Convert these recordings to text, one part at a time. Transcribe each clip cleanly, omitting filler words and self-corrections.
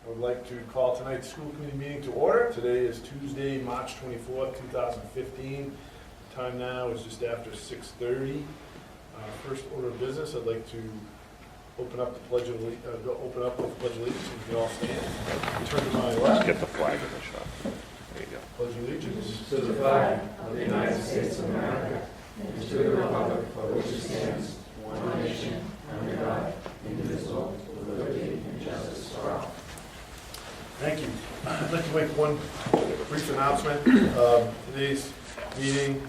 I would like to call tonight's school committee meeting to order. Today is Tuesday, March 24th, 2015. Time now is just after 6:30. First order of business, I'd like to open up the pledge of allegiance. Open up with the pledge of allegiance. You can all stand. Turn to my left. Let's get the flag in the shot. There you go. Pledge allegiance to the flag of the United States of America and to the republic for which it stands, one nation, under God, indivisible, with liberty and justice for all. Thank you. I'd like to make one brief announcement. Today's meeting,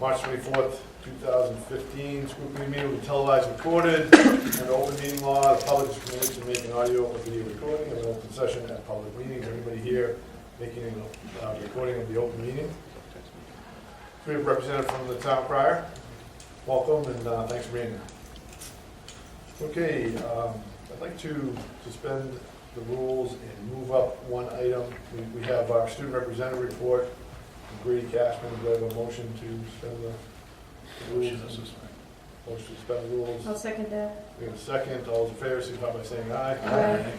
March 24th, 2015, school committee meeting will be televised and recorded. Under open meeting law, the public is permitted to make an audio or video recording of an open session at public meetings. Anybody here making a recording of the open meeting? We have a representative from the town crier. Welcome and thanks for being here. Okay, I'd like to suspend the rules and move up one item. We have our student representative report from Grady Cashman. Do I have a motion to suspend the rules? Motion to suspend the rules. I'll second that. We have a second. All those in favor, signify by saying aye. Aye.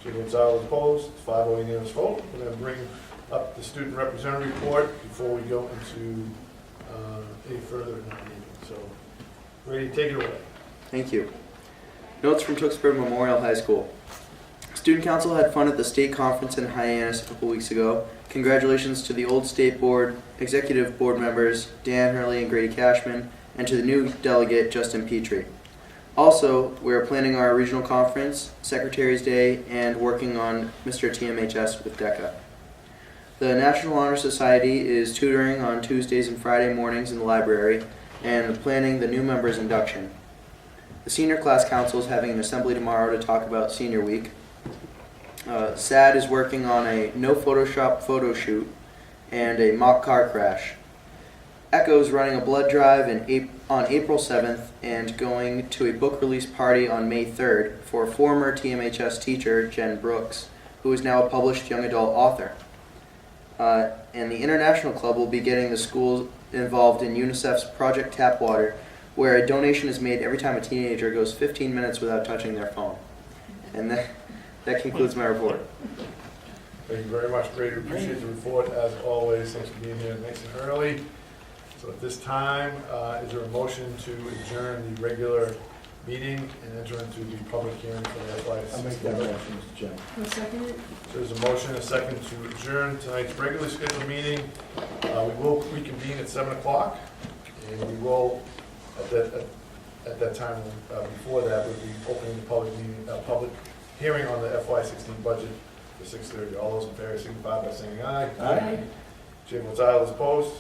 Chair votes aye, all opposed. It's 5-0 unanimous vote. We're going to bring up the student representative report before we go into any further in our meeting. So, Grady, take it away. Thank you. Notes from Tewksbury Memorial High School. Student Council had fun at the state conference in Hyannis a couple weeks ago. Congratulations to the old state board, executive board members, Dan Hurley and Grady Cashman, and to the new delegate, Justin Petrie. Also, we're planning our regional conference, Secretary's Day, and working on Mr. TMHS with DECA. The National Honor Society is tutoring on Tuesdays and Friday mornings in the library and planning the new members' induction. The Senior Class Council is having an assembly tomorrow to talk about Senior Week. SAD is working on a no Photoshop photo shoot and a mock car crash. ECHO is running a blood drive on April 7th and going to a book release party on May 3rd for former TMHS teacher Jen Brooks, who is now a published young adult author. And the International Club will be getting the schools involved in UNICEF's Project Tap Water, where a donation is made every time a teenager goes 15 minutes without touching their phone. And that concludes my report. Thank you very much, Grady. Appreciate the report as always. Thanks for being here nice and early. So at this time, is there a motion to adjourn the regular meeting and enter into the public hearing for the FY? I'll make that motion, Mr. Chairman. I'll second it. So there's a motion, a second to adjourn tonight's regularly scheduled meeting. We will reconvene at 7 o'clock, and we will, at that time, before that, we'll be opening the public hearing on the FY16 budget for 6:30. All those in favor signify by saying aye. Aye. Chair votes aye, all those opposed.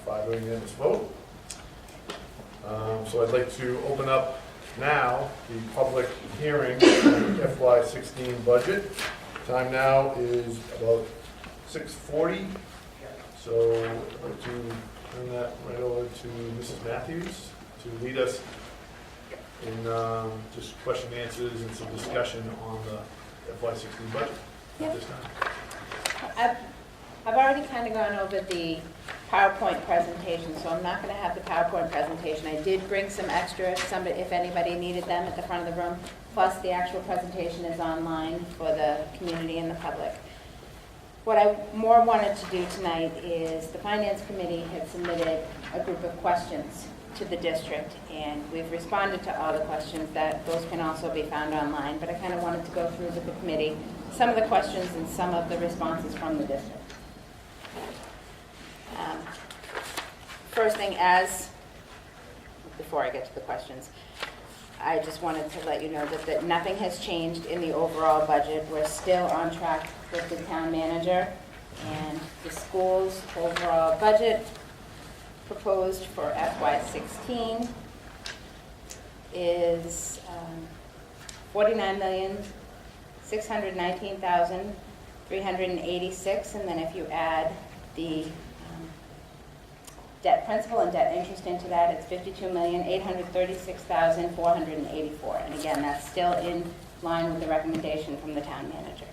5-0 unanimous vote. So I'd like to open up now the public hearing on the FY16 budget. Time now is about 6:40. So I'd like to turn that right over to Mrs. Matthews to lead us in just question and answers and some discussion on the FY16 budget at this time. I've already kind of gone over the PowerPoint presentation, so I'm not going to have the PowerPoint presentation. I did bring some extra, if anybody needed them, at the front of the room. Plus, the actual presentation is online for the community and the public. What I more wanted to do tonight is the Finance Committee had submitted a group of questions to the district, and we've responded to all the questions. Those can also be found online, but I kind of wanted to go through with the committee some of the questions and some of the responses from the district. First thing, before I get to the questions, I just wanted to let you know that nothing has changed in the overall budget. We're still on track with the town manager, and the school's overall budget proposed for FY16 is $49,619,386, and then if you add the debt principal and debt interest into that, it's $52,836,484. And again, that's still in line with the recommendation from the town manager.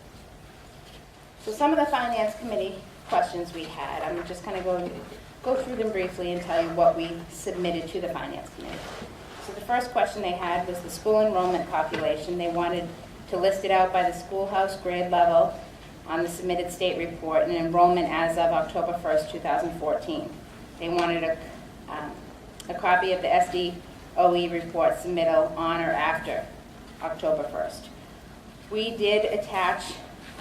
So some of the Finance Committee questions we had, I'm just kind of going to go through them briefly and tell you what we submitted to the Finance Committee. So the first question they had was the school enrollment population. They wanted to list it out by the schoolhouse grade level on the submitted state report and enrollment as of October 1st, 2014. They wanted a copy of the SDOE report submittal on or after October 1st. We did attach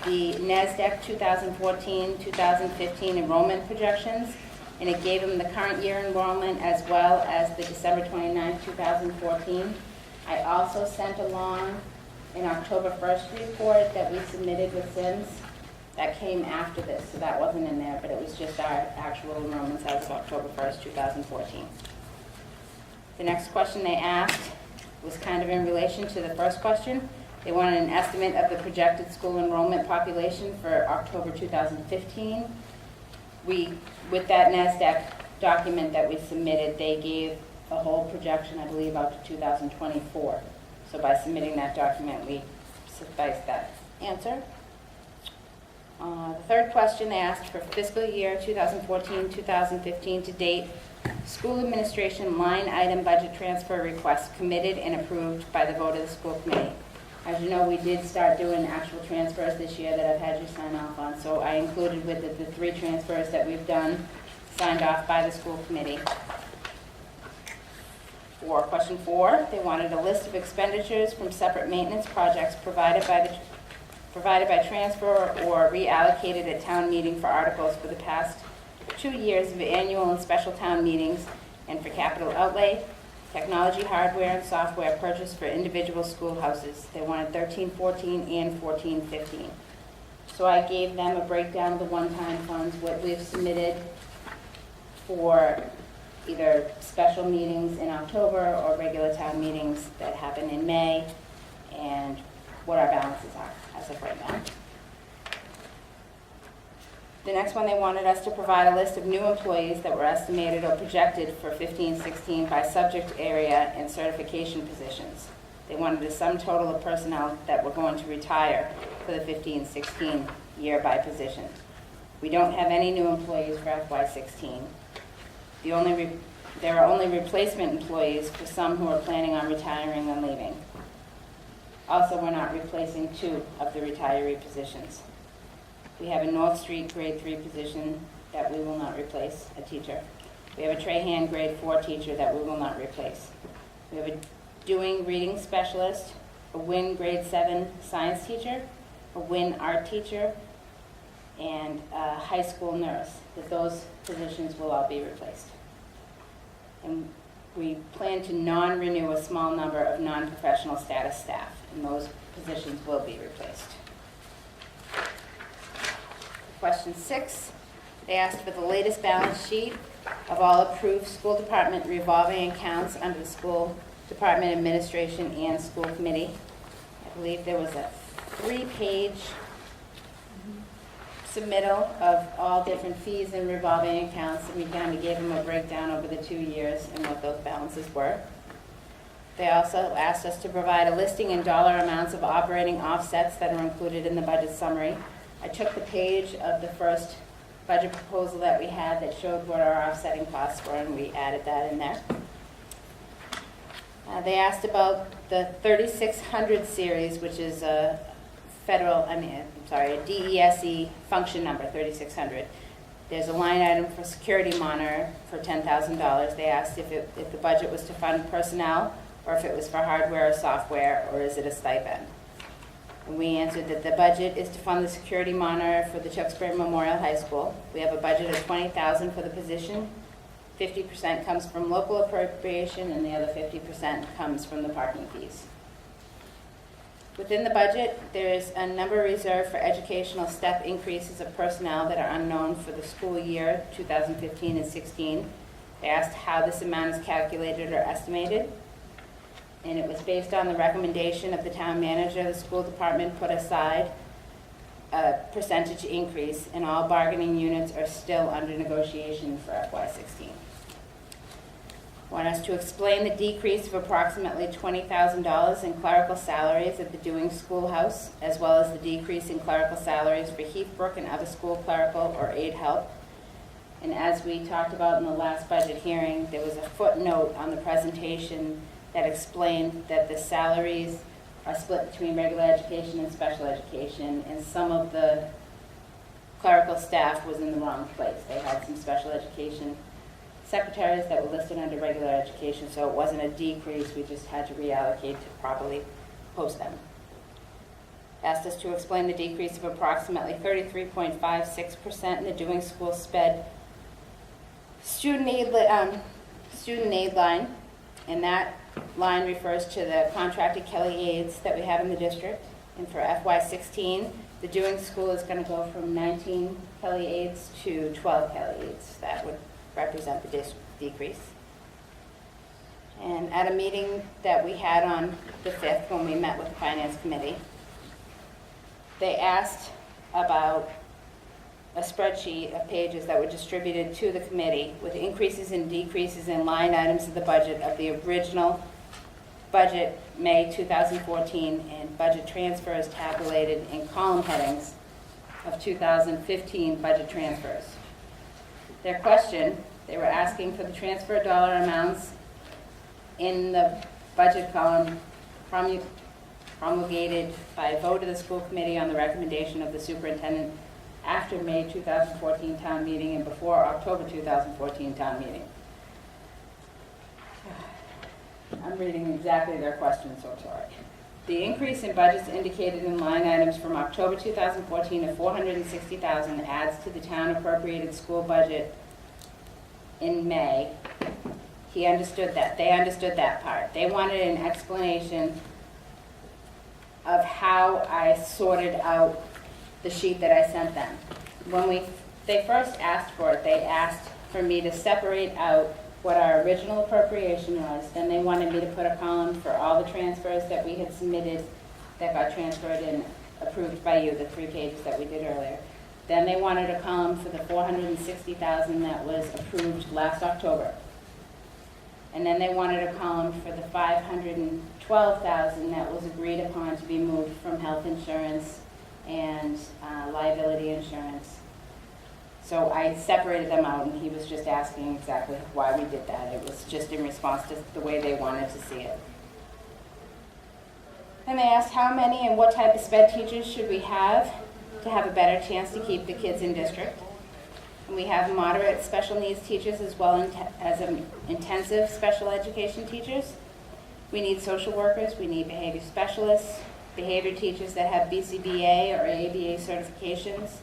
the NASDAQ 2014-2015 enrollment projections, and it gave them the current year enrollment as well as the December 29th, 2014. I also sent along an October 1st report that we submitted with Sims. That came after this, so that wasn't in there, but it was just our actual enrollments as of October 1st, 2014. The next question they asked was kind of in relation to the first question. They wanted an estimate of the projected school enrollment population for October 2015. With that NASDAQ document that we submitted, they gave a whole projection, I believe, out to 2024. So by submitting that document, we sufficed that answer. The third question they asked for fiscal year 2014-2015 to date, school administration line item budget transfer requests committed and approved by the vote of the school committee. As you know, we did start doing actual transfers this year that I've had you sign off on, so I included with it the 3 transfers that we've done, signed off by the school committee. For question 4, they wanted a list of expenditures from separate maintenance projects provided by transfer or reallocated at town meeting for articles for the past 2 years of annual and special town meetings and for capital outlay, technology, hardware, and software purchased for individual schoolhouses. They wanted 13-14 and 14-15. So I gave them a breakdown of the one-time funds, what we've submitted for either special meetings in October or regular town meetings that happen in May, and what our balances are as of right now. The next one, they wanted us to provide a list of new employees that were estimated or projected for 15-16 by subject area and certification positions. They wanted a sum total of personnel that were going to retire for the 15-16 year by position. We don't have any new employees for FY16. There are only replacement employees for some who are planning on retiring and leaving. Also, we're not replacing 2 of the retiree positions. We have a North Street grade 3 position that we will not replace, a teacher. We have a Trahan grade 4 teacher that we will not replace. We have a doing reading specialist, a Win grade 7 science teacher, a Win art teacher, and a high school nurse. That those positions will all be replaced. And we plan to non-renew a small number of non-professional status staff, and those positions will be replaced. Question 6, they asked for the latest balance sheet of all approved school department revolving accounts under the school department administration and school committee. I believe there was a 3-page submittal of all different fees and revolving accounts, and we kind of gave them a breakdown over the 2 years and what those balances were. They also asked us to provide a listing in dollar amounts of operating offsets that are included in the budget summary. I took the page of the first budget proposal that we had that showed what our offsetting costs were, and we added that in there. They asked about the 3600 series, which is a a DESE function number, 3600. There's a line item for security monitor for $10,000. They asked if the budget was to fund personnel or if it was for hardware or software, or is it a stipend? And we answered that the budget is to fund the security monitor for the Tewksbury Memorial High School. We have a budget of $20,000 for the position. 50% comes from local appropriation, and the other 50% comes from the parking fees. Within the budget, there's a number reserved for educational step increases of personnel that are unknown for the school year 2015 and 16. They asked how this amount is calculated or estimated, and it was based on the recommendation of the town manager. The school department put aside a percentage increase, and all bargaining units are still under negotiation for FY16. Want us to explain the decrease of approximately $20,000 in clerical salaries at the Dewing Schoolhouse, as well as the decrease in clerical salaries for Heathbrook and other school clerical or aid help. And as we talked about in the last budget hearing, there was a footnote on the presentation that explained that the salaries are split between regular education and special education, and some of the clerical staff was in the wrong place. They had some special education secretaries that were listed under regular education, so it wasn't a decrease, we just had to reallocate to properly post them. Asked us to explain the decrease of approximately 33.56% in the Doing School SPED student aid line, and that line refers to the contracted Kelly aides that we have in the district. And for FY16, the Doing School is going to go from 19 Kelly aides to 12 Kelly aides. That would represent the decrease. And at a meeting that we had on the 5th when we met with the Finance Committee, they asked about a spreadsheet of pages that were distributed to the committee with increases and decreases in line items of the budget of the original budget, May 2014, and budget transfers tabulated in column headings of 2015 budget transfers. Their question, they were asking for the transfer dollar amounts in the budget column promulgated by vote of the school committee on the recommendation of the superintendent after May 2014 town meeting and before October 2014 town meeting. I'm reading exactly their question, so I'm sorry. The increase in budgets indicated in line items from October 2014 of $460,000 adds to the town appropriated school budget in May. He understood that. They understood that part. They wanted an explanation of how I sorted out the sheet that I sent them. When they first asked for it, they asked for me to separate out what our original appropriation was. Then they wanted me to put a column for all the transfers that we had submitted that got transferred and approved by you, the 3 pages that we did earlier. Then they wanted a column for the $460,000 that was approved last October. And then they wanted a column for the $512,000 that was agreed upon to be moved from health insurance and liability insurance. So I separated them out, and he was just asking exactly why we did that. It was just in response to the way they wanted to see it. And they asked how many and what type of SPED teachers should we have to have a better chance to keep the kids in district. And we have moderate special needs teachers as well as intensive special education teachers. We need social workers, we need behavior specialists, behavior teachers that have BCBA or ABA certifications.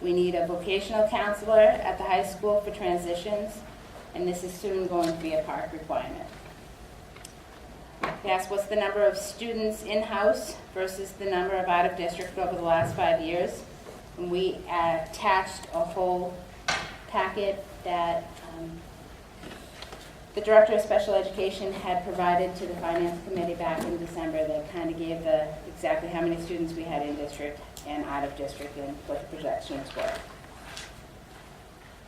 We need a vocational counselor at the high school for transitions, and this is soon going to be a park requirement. They asked what's the number of students in-house versus the number of out-of-district over the last 5 years. And we attached a whole packet that the Director of Special Education had provided to the Finance Committee back in December that kind of gave exactly how many students we had in district and out of district and what the projections were.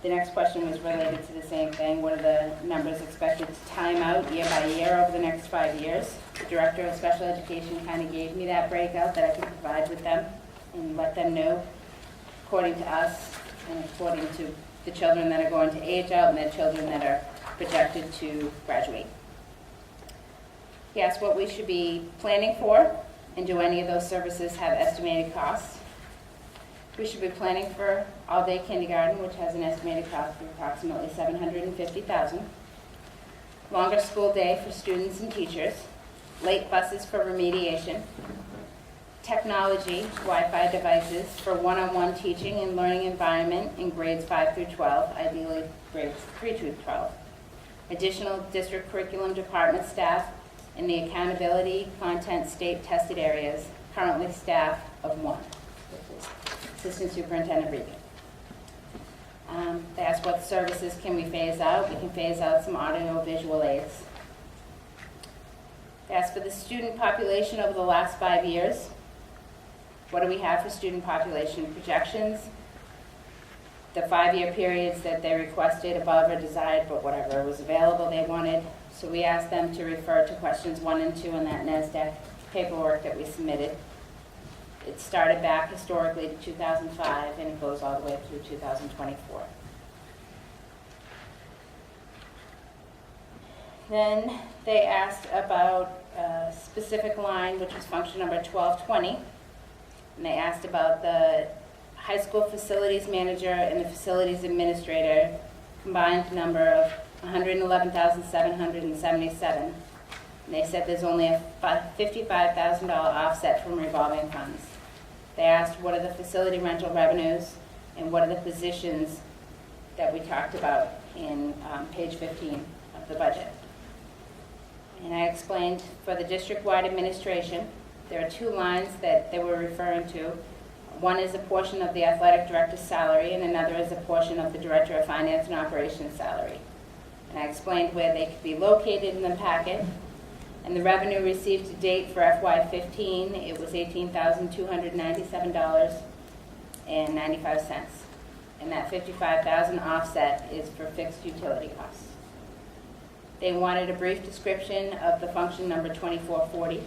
The next question was related to the same thing. What are the numbers expected to time out year by year over the next 5 years? The Director of Special Education kind of gave me that breakout that I could provide with them and let them know according to us and according to the children that are going to age out and the children that are projected to graduate. He asked what we should be planning for, and do any of those services have estimated costs. We should be planning for all-day kindergarten, which has an estimated cost of approximately $750,000. Longer school day for students and teachers. Late buses for remediation. Technology, Wi-Fi devices for one-on-one teaching and learning environment in grades 5 through 12, ideally grades 3 through 12. Additional district curriculum department staff in the accountability content state tested areas, currently staff of 1, which is Assistant Superintendent Regan. They asked what services can we phase out. We can phase out some audio visual aids. They asked for the student population over the last 5 years. What do we have for student population projections? The 5-year periods that they requested above or desired, but whatever was available they wanted. So we asked them to refer to questions 1 and 2 in that NSDEC paperwork that we submitted. It started back historically to 2005 and it goes all the way through 2024. Then they asked about a specific line, which was function number 1220, and they asked about the high school facilities manager and the facilities administrator, combined number of $111,777. And they said there's only a $55,000 offset from revolving funds. They asked what are the facility rental revenues and what are the positions that we talked about in page 15 of the budget. And I explained for the district-wide administration, there are 2 lines that they were referring to. One is a portion of the athletic director's salary, and another is a portion of the director of finance and operations salary. And I explained where they could be located in the packet. And the revenue received to date for FY15, it was $18,297.95. And that $55,000 offset is for fixed utility costs. They wanted a brief description of the function number 2440.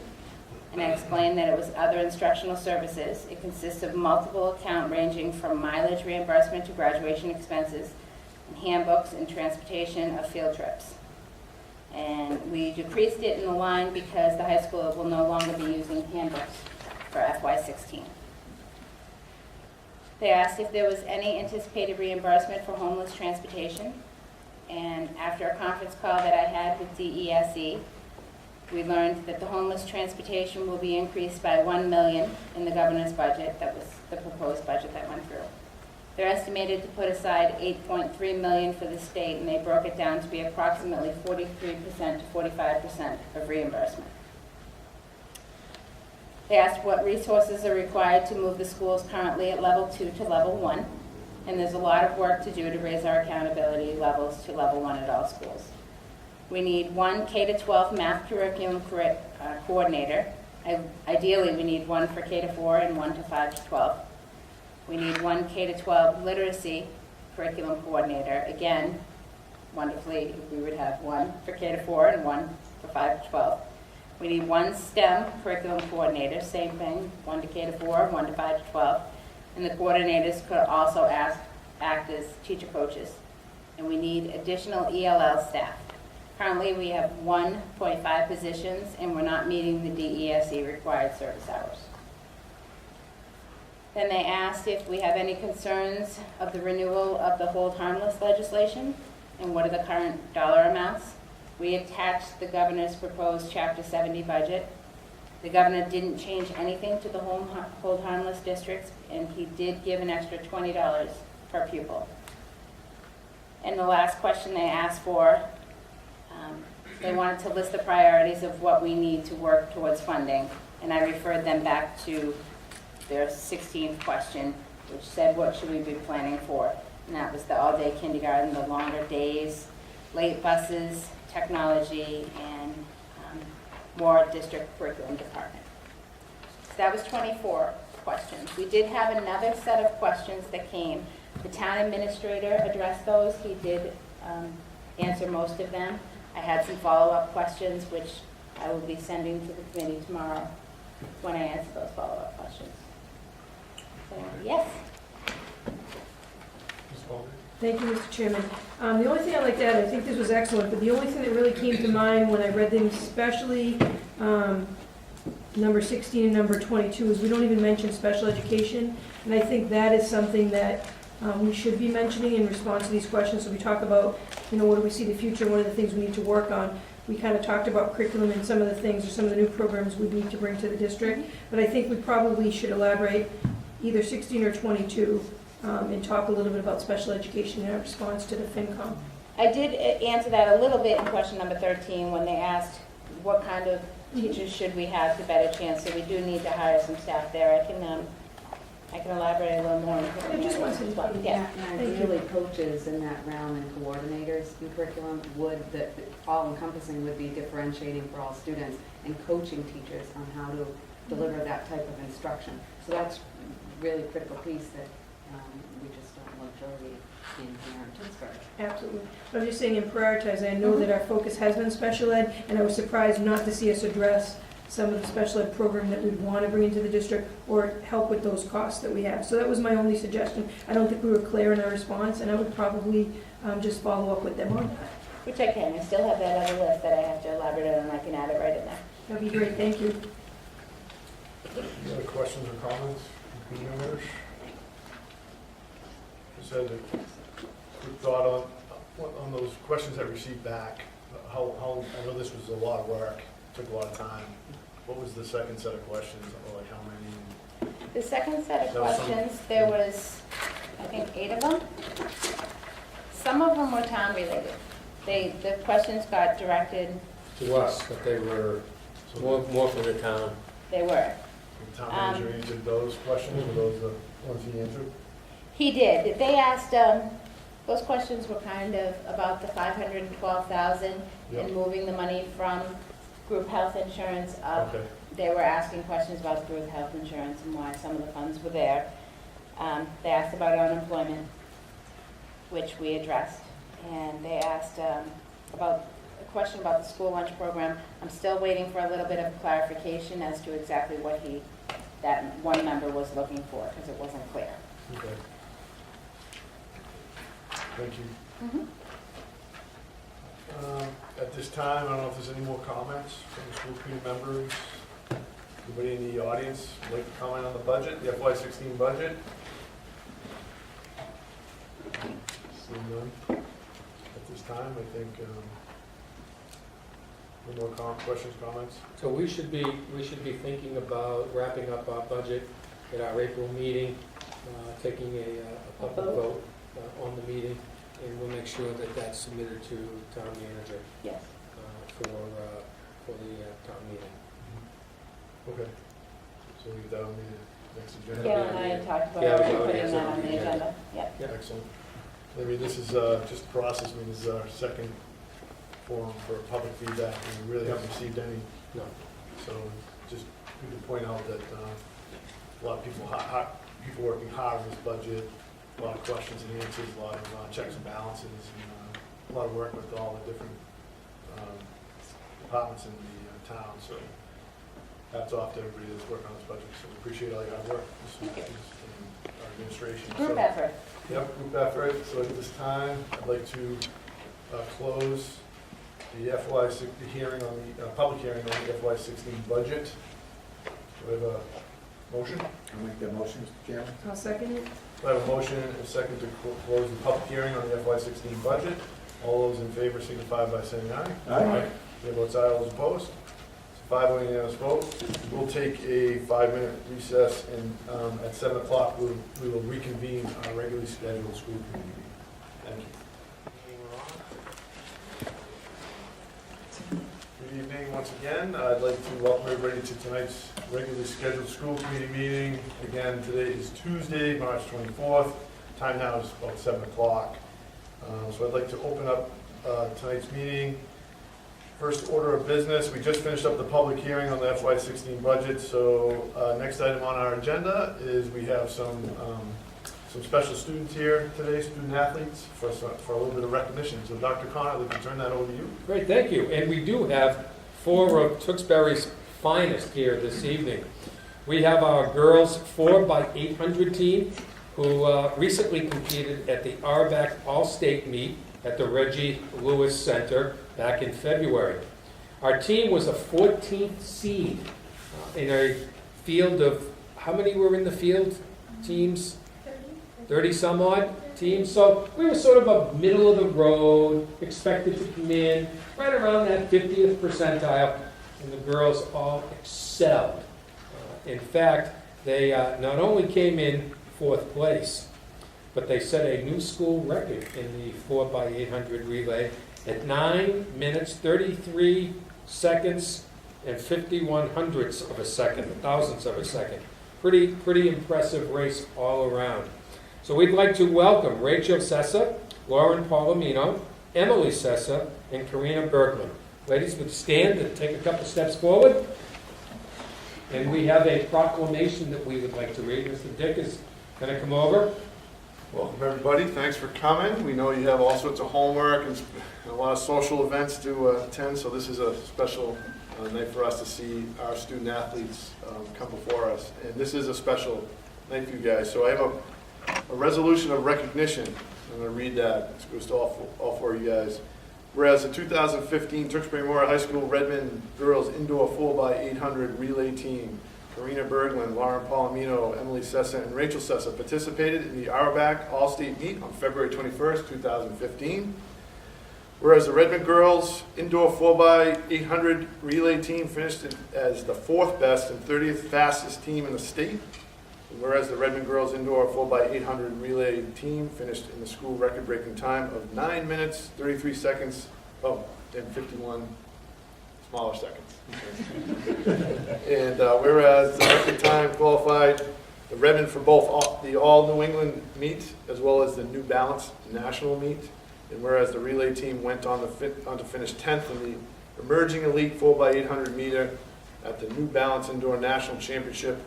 And I explained that it was other instructional services. It consists of multiple accounts ranging from mileage reimbursement to graduation expenses, and handbooks and transportation of field trips. And we decreased it in the line because the high school will no longer be using handbooks for FY16. They asked if there was any anticipated reimbursement for homeless transportation. And after a conference call that I had with DESE, we learned that the homeless transportation will be increased by $1 million in the governor's budget. That was the proposed budget that went through. They're estimated to put aside $8.3 million for the state, and they broke it down to be approximately 43% to 45% of reimbursement. They asked what resources are required to move the schools currently at level 2 to level 1, and there's a lot of work to do to raise our accountability levels to level 1 at all schools. We need 1 K-12 math curriculum coordinator. Ideally, we need 1 for K-4 and 1 to 5 to 12. We need 1 K-12 literacy curriculum coordinator. Again, wonderfully, we would have 1 for K-4 and 1 for 5 to 12. We need 1 STEM curriculum coordinator, same thing, 1 to K-4, 1 to 5 to 12. And the coordinators could also act as teacher coaches. And we need additional ELL staff. Currently, we have 1.5 positions, and we're not meeting the DESE required service hours. Then they asked if we have any concerns of the renewal of the hold harmless legislation, and what are the current dollar amounts. We attached the governor's proposed Chapter 70 budget. The governor didn't change anything to the hold harmless districts, and he did give an extra $20 per pupil. And the last question they asked for, they wanted to list the priorities of what we need to work towards funding, and I referred them back to their 16th question, which said, what should we be planning for? And that was the all-day kindergarten, the longer days, late buses, technology, and more district curriculum department. So that was 24 questions. We did have another set of questions that came. The town administrator addressed those. He did answer most of them. I had some follow-up questions, which I will be sending to the committee tomorrow when I answer those follow-up questions. So, yes? Ms. Bowman? Thank you, Mr. Chairman. The only thing I'd like to add, I think this was excellent, but the only thing that really came to mind when I read them, especially number 16 and number 22, is we don't even mention special education. And I think that is something that we should be mentioning in response to these questions. So we talk about, what do we see the future, what are the things we need to work on. We kind of talked about curriculum and some of the things or some of the new programs we need to bring to the district. But I think we probably should elaborate either 16 or 22 and talk a little bit about special education in our response to the FinCom. I did answer that a little bit in question number 13 when they asked what kind of teachers should we have to better chance. So we do need to hire some staff there. I can elaborate a little more. I just want to Yeah. And ideally, coaches in that realm and coordinators in curriculum all encompassing would be differentiating for all students and coaching teachers on how to deliver that type of instruction. So that's really a critical piece that we just don't luxury in here in Pittsburgh. Absolutely. But I'm just saying in prioritizing, I know that our focus has been special ed, and I was surprised not to see us address some of the special ed program that we'd want to bring into the district or help with those costs that we have. So that was my only suggestion. I don't think we were clear in our response, and I would probably just follow up with them on that. Which I can. I still have that other list that I have to elaborate on, and I can add it right in there. That'd be great, thank you. Any other questions or comments from committee members? Just had a quick thought on those questions I received back. How, I know this was a lot of work, took a lot of time. What was the second set of questions, or like how many? The second set of That was some- questions, there was, I think, 8 of them. Some of them were town-related. The questions got directed, To us, but they were So more for the town. they were. the town manager answered those questions, were those the ones he answered? He did. They asked, those questions were kind of about the 512,000 Yep. and moving the money from group health insurance up. Okay, They were asking questions about group health insurance and why some of the funds were there. They asked about unemployment, which we addressed. And they asked about a question about the school lunch program. I'm still waiting for a little bit of clarification as to exactly what that one member was looking for, because it wasn't clear. okay. Thank you. Mhm. At this time, I don't know if there's any more comments from the school committee members. Anybody in the audience would like to comment on the budget, the FY16 budget? Seeing none. At this time, I think, no more questions, comments? So we should be thinking about wrapping up our budget at our April meeting, taking a public vote on the meeting, and we'll make sure that that's submitted to town manager Yes. for the town meeting. Okay. So leave that on the next agenda. Gail and I had talked about Yeah, we already already putting had that on something, the yeah. agenda. Yep. Yep. Excellent. I mean, this is just the process, I mean, this is our second forum for public feedback, and we really haven't received any. No. So just we can point out that a lot of people, people working hard on this budget, a lot of questions and answers, a lot of checks and balances, and a lot of work with all the different departments in the town. So hats off to everybody that's working on this budget. So we appreciate all your hard work. Thank you. And our administration. Group So- effort. Yep, group effort. So at this time, I'd like to close the FY16 hearing on the, public hearing on the FY16 budget. Do I have a motion? I'll make that motion, Mr. Chairman. I'll second it. Do I have a motion and a second to close the public hearing on the FY16 budget? All those in favor signify by saying aye. Aye. Chair votes aye, all those opposed. So 5-0 unanimous vote. We'll take a 5-minute recess, and at 7 o'clock, we will reconvene our regularly scheduled school committee meeting. Thank you. Good evening once again. I'd like to welcome everybody to tonight's regularly scheduled school committee meeting. Again, today is Tuesday, March 24th. Time now is about 7 o'clock. So I'd like to open up tonight's meeting. First order of business, we just finished up the public hearing on the FY16 budget. So next item on our agenda is we have some special students here today, student athletes, for a little bit of recognition. So Dr. Connor, we can turn that over to you. Great, thank you. And we do have 4 of Tewksbury's finest here this evening. We have our girls 4x800 team who recently competed at the RBAC All-State Meet at the Reggie Lewis Center back in February. Our team was a 14th seed in a field of, how many were in the field, teams? 30 some odd teams. So we were sort of a middle of the road, expected to come in right around that 50th percentile, and the girls all excelled. In fact, they not only came in 4th place, but they set a new school record in the 4x800 relay at 9 minutes, 33 seconds, and 51 hundredths of a second, thousandths of a second. Pretty impressive race all around. So we'd like to welcome Rachel Sessa, Lauren Palomino, Emily Sessa, and Karina Bergman. Ladies, would stand and take a couple steps forward. And we have a proclamation that we would like to read. Mr. Dick is going to come over. Welcome, everybody. Thanks for coming. We know you have all sorts of homework and a lot of social events to attend, so this is a special night for us to see our student athletes come before us. And this is a special night for you guys. So I have a resolution of recognition. I'm going to read that. This goes to all four of you guys. Whereas the 2015 Tewksbury Memorial High School Redmond Girls Indoor 4x800 Relay Team, Karina Berglund, Lauren Palomino, Emily Sessa, and Rachel Sessa participated in the Auerbach All-State Meet on February 21st, 2015. Whereas the Redmond Girls Indoor 4x800 Relay Team finished as the 4th best and 30th fastest team in the state. Whereas the Redmond Girls Indoor 4x800 Relay Team finished in the school record-breaking time of 9 minutes, 33 seconds, and 51 smaller seconds. And whereas the record time qualified the Redmond for both the All New England meet as well as the New Balance National meet. And whereas the relay team went on to finish 10th in the Emerging Elite 4x800 meter at the New Balance Indoor National Championship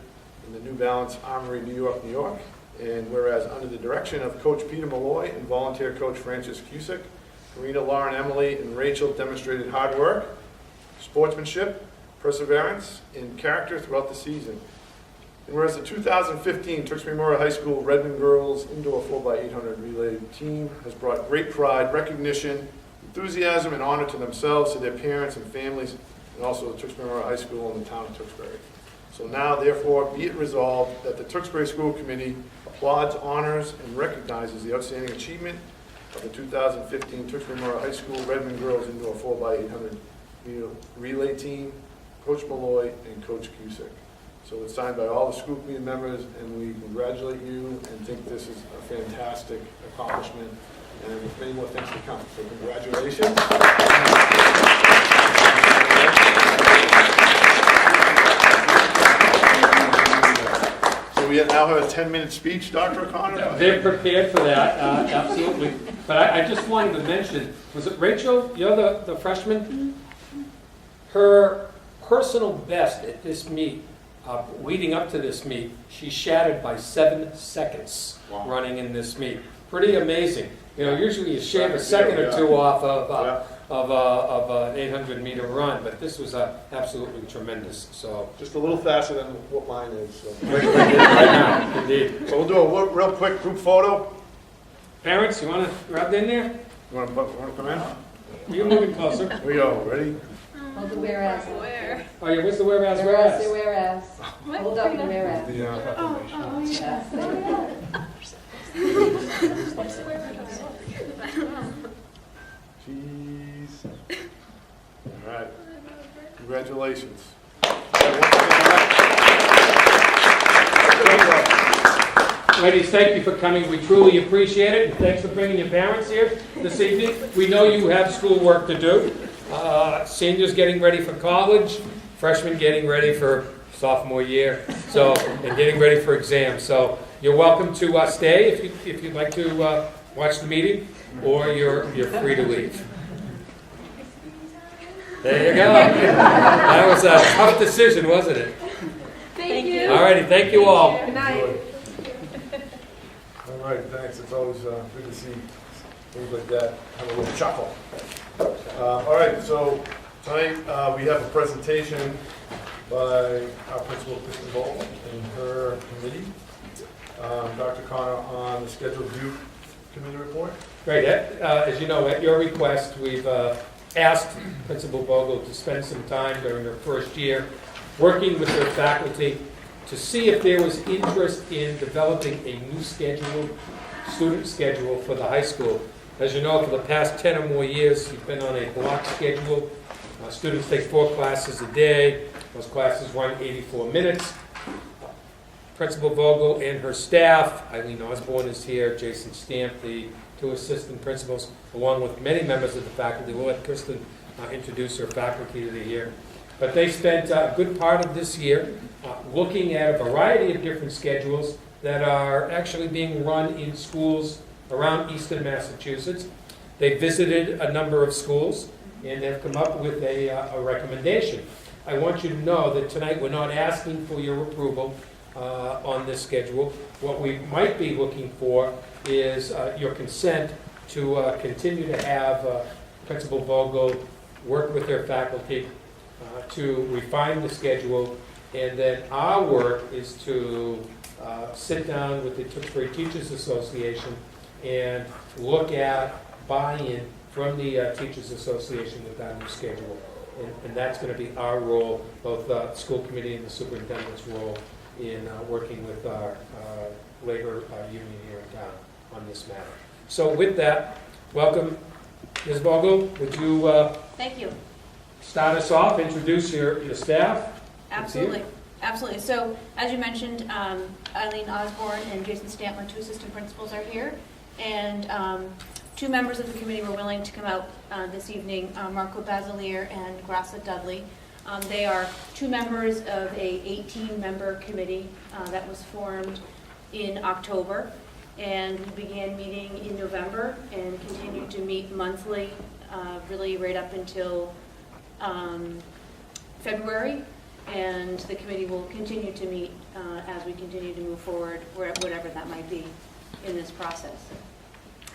in the New Balance Armory, New York, New York. And whereas under the direction of Coach Peter Malloy and volunteer coach Francis Cusick, Karina, Lauren, Emily, and Rachel demonstrated hard work, sportsmanship, perseverance, and character throughout the season. And whereas the 2015 Tewksbury Memorial High School Redmond Girls Indoor 4x800 Relay Team has brought great pride, recognition, enthusiasm, and honor to themselves, to their parents and families, and also the Tewksbury Memorial High School and the town of Tewksbury. So now, therefore, be it resolved that the Tewksbury School Committee applauds, honors, and recognizes the outstanding achievement of the 2015 Tewksbury Memorial High School Redmond Girls Indoor 4x800 Relay Team, Coach Malloy, and Coach Cusick. So it's signed by all the school committee members, and we congratulate you and think this is a fantastic accomplishment, and with many more things to come. So congratulations. So we now have a 10-minute speech, Dr. O'Connor? They're prepared for that, absolutely. But I just wanted to mention, was it Rachel, you're the freshman? Her personal best at this meet, leading up to this meet, she shattered by 7 seconds running in this meet. Pretty amazing. You know, usually you shave a second or two off of an 800-meter run, but this was absolutely tremendous. So Just a little faster than what mine is. So. right now, indeed. So we'll do a real quick group photo. Parents, you want to grab in there? You want to come in? You're moving closer. Here we go. Ready? Hold the whereas. Where? Oh yeah, where's the whereas? Whereas, the whereas. Hold up the whereas. The, Yes, there you go. Cheese. All right. Congratulations. Ladies, thank you for coming. We truly appreciate it. And thanks for bringing your parents here this evening. We know you have schoolwork to do. Seniors getting ready for college, freshmen getting ready for sophomore year, and getting ready for exams. So you're welcome to stay if you'd like to watch the meeting, or you're free to leave. There you go. That was a tough decision, wasn't it? Thank you. All righty, thank you all. Good night. All right, thanks. It's always good to see things like that. Have a little chuckle. All right, so tonight we have a presentation by our principal, Kristen Bolt, and her committee. Dr. Connor on the scheduled youth committee report. Great. As you know, at your request, we've asked Principal Vogel to spend some time during her first year working with her faculty to see if there was interest in developing a new student schedule for the high school. As you know, for the past 10 or more years, you've been on a block schedule. Students take 4 classes a day. Those classes run 84 minutes. Principal Vogel and her staff, Eileen Osborne is here, Jason Stamp, the 2 assistant principals, along with many members of the faculty. We'll let Kristen introduce her faculty to the year. But they spent a good part of this year looking at a variety of different schedules that are actually being run in schools around Eastern Massachusetts. They visited a number of schools and have come up with a recommendation. I want you to know that tonight we're not asking for your approval on this schedule. What we might be looking for is your consent to continue to have Principal Vogel work with their faculty to refine the schedule, and then our work is to sit down with the Tewksbury Teachers Association and look at buy-in from the Teachers Association with that new schedule. And that's going to be our role, both the school committee and the superintendent's role in working with our labor union here in town on this matter. So with that, welcome. Ms. Vogel, would you Thank you. start us off, introduce your staff? Absolutely. Absolutely. So, as you mentioned, Eileen Osborne and Jason Stantler, two assistant principals, are here. And two members of the committee were willing to come out this evening, Marco Basilier and Grassa Dudley. They are two members of a 18-member committee that was formed in October. And we began meeting in November and continued to meet monthly, really right up until February. And the committee will continue to meet as we continue to move forward, whatever that might be in this process.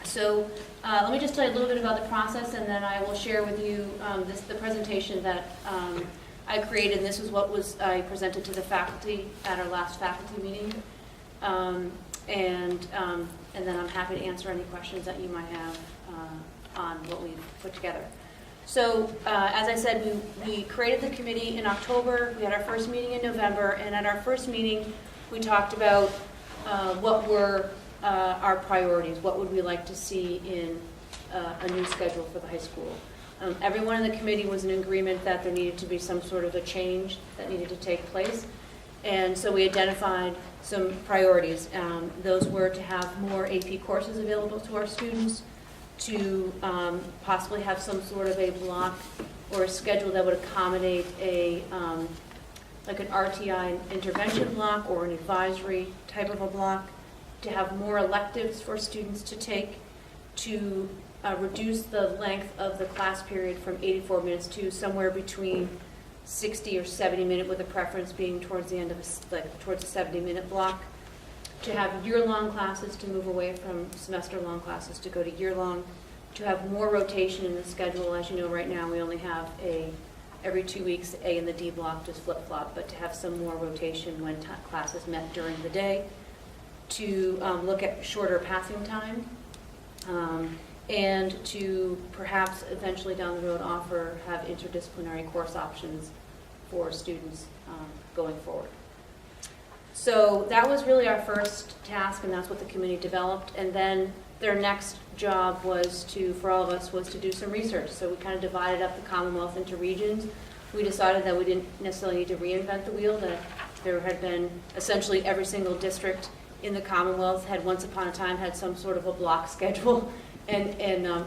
So let me just tell you a little bit about the process, and then I will share with you the presentation that I created. And this is what I presented to the faculty at our last faculty meeting. And then I'm happy to answer any questions that you might have on what we've put together. So, as I said, we created the committee in October. We had our first meeting in November, and at our first meeting, we talked about what were our priorities. What would we like to see in a new schedule for the high school? Everyone in the committee was in agreement that there needed to be some sort of a change that needed to take place. And so we identified some priorities. Those were to have more AP courses available to our students, to possibly have some sort of a block or a schedule that would accommodate like an RTI intervention block or an advisory type of a block, to have more electives for students to take, to reduce the length of the class period from 84 minutes to somewhere between 60 or 70 minute, with a preference being towards the end of towards a 70-minute block, to have year-long classes, to move away from semester-long classes to go to year-long, to have more rotation in the schedule. As you know, right now we only have every 2 weeks, A and the D block just flip-flop, but to have some more rotation when classes met during the day, to look at shorter passing time, and to perhaps eventually down the road have interdisciplinary course options for students going forward. So that was really our first task, and that's what the committee developed. And then their next job for all of us, was to do some research. So we kind of divided up the Commonwealth into regions. We decided that we didn't necessarily need to reinvent the wheel, that there had been essentially every single district in the Commonwealth had once upon a time had some sort of a block schedule, and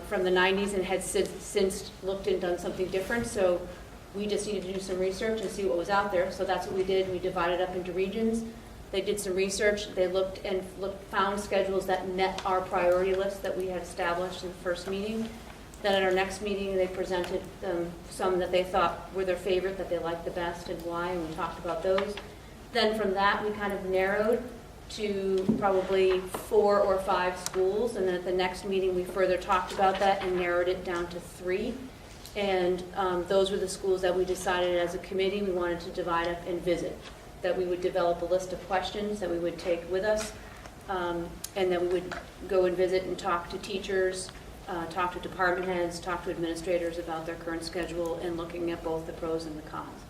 from the 90s, and had since looked and done something different. So we just needed to do some research and see what was out there. So that's what we did. We divided up into regions. They did some research. They found schedules that met our priority list that we had established in the first meeting. Then at our next meeting, they presented some that they thought were their favorite, that they liked the best, and why, and we talked about those. Then from that, we kind of narrowed to probably 4 or 5 schools, and then at the next meeting, we further talked about that and narrowed it down to 3. And those were the schools that we decided as a committee we wanted to divide up and visit, that we would develop a list of questions that we would take with us, and that we would go and visit and talk to teachers, talk to department heads, talk to administrators about their current schedule, and looking at both the pros and the cons.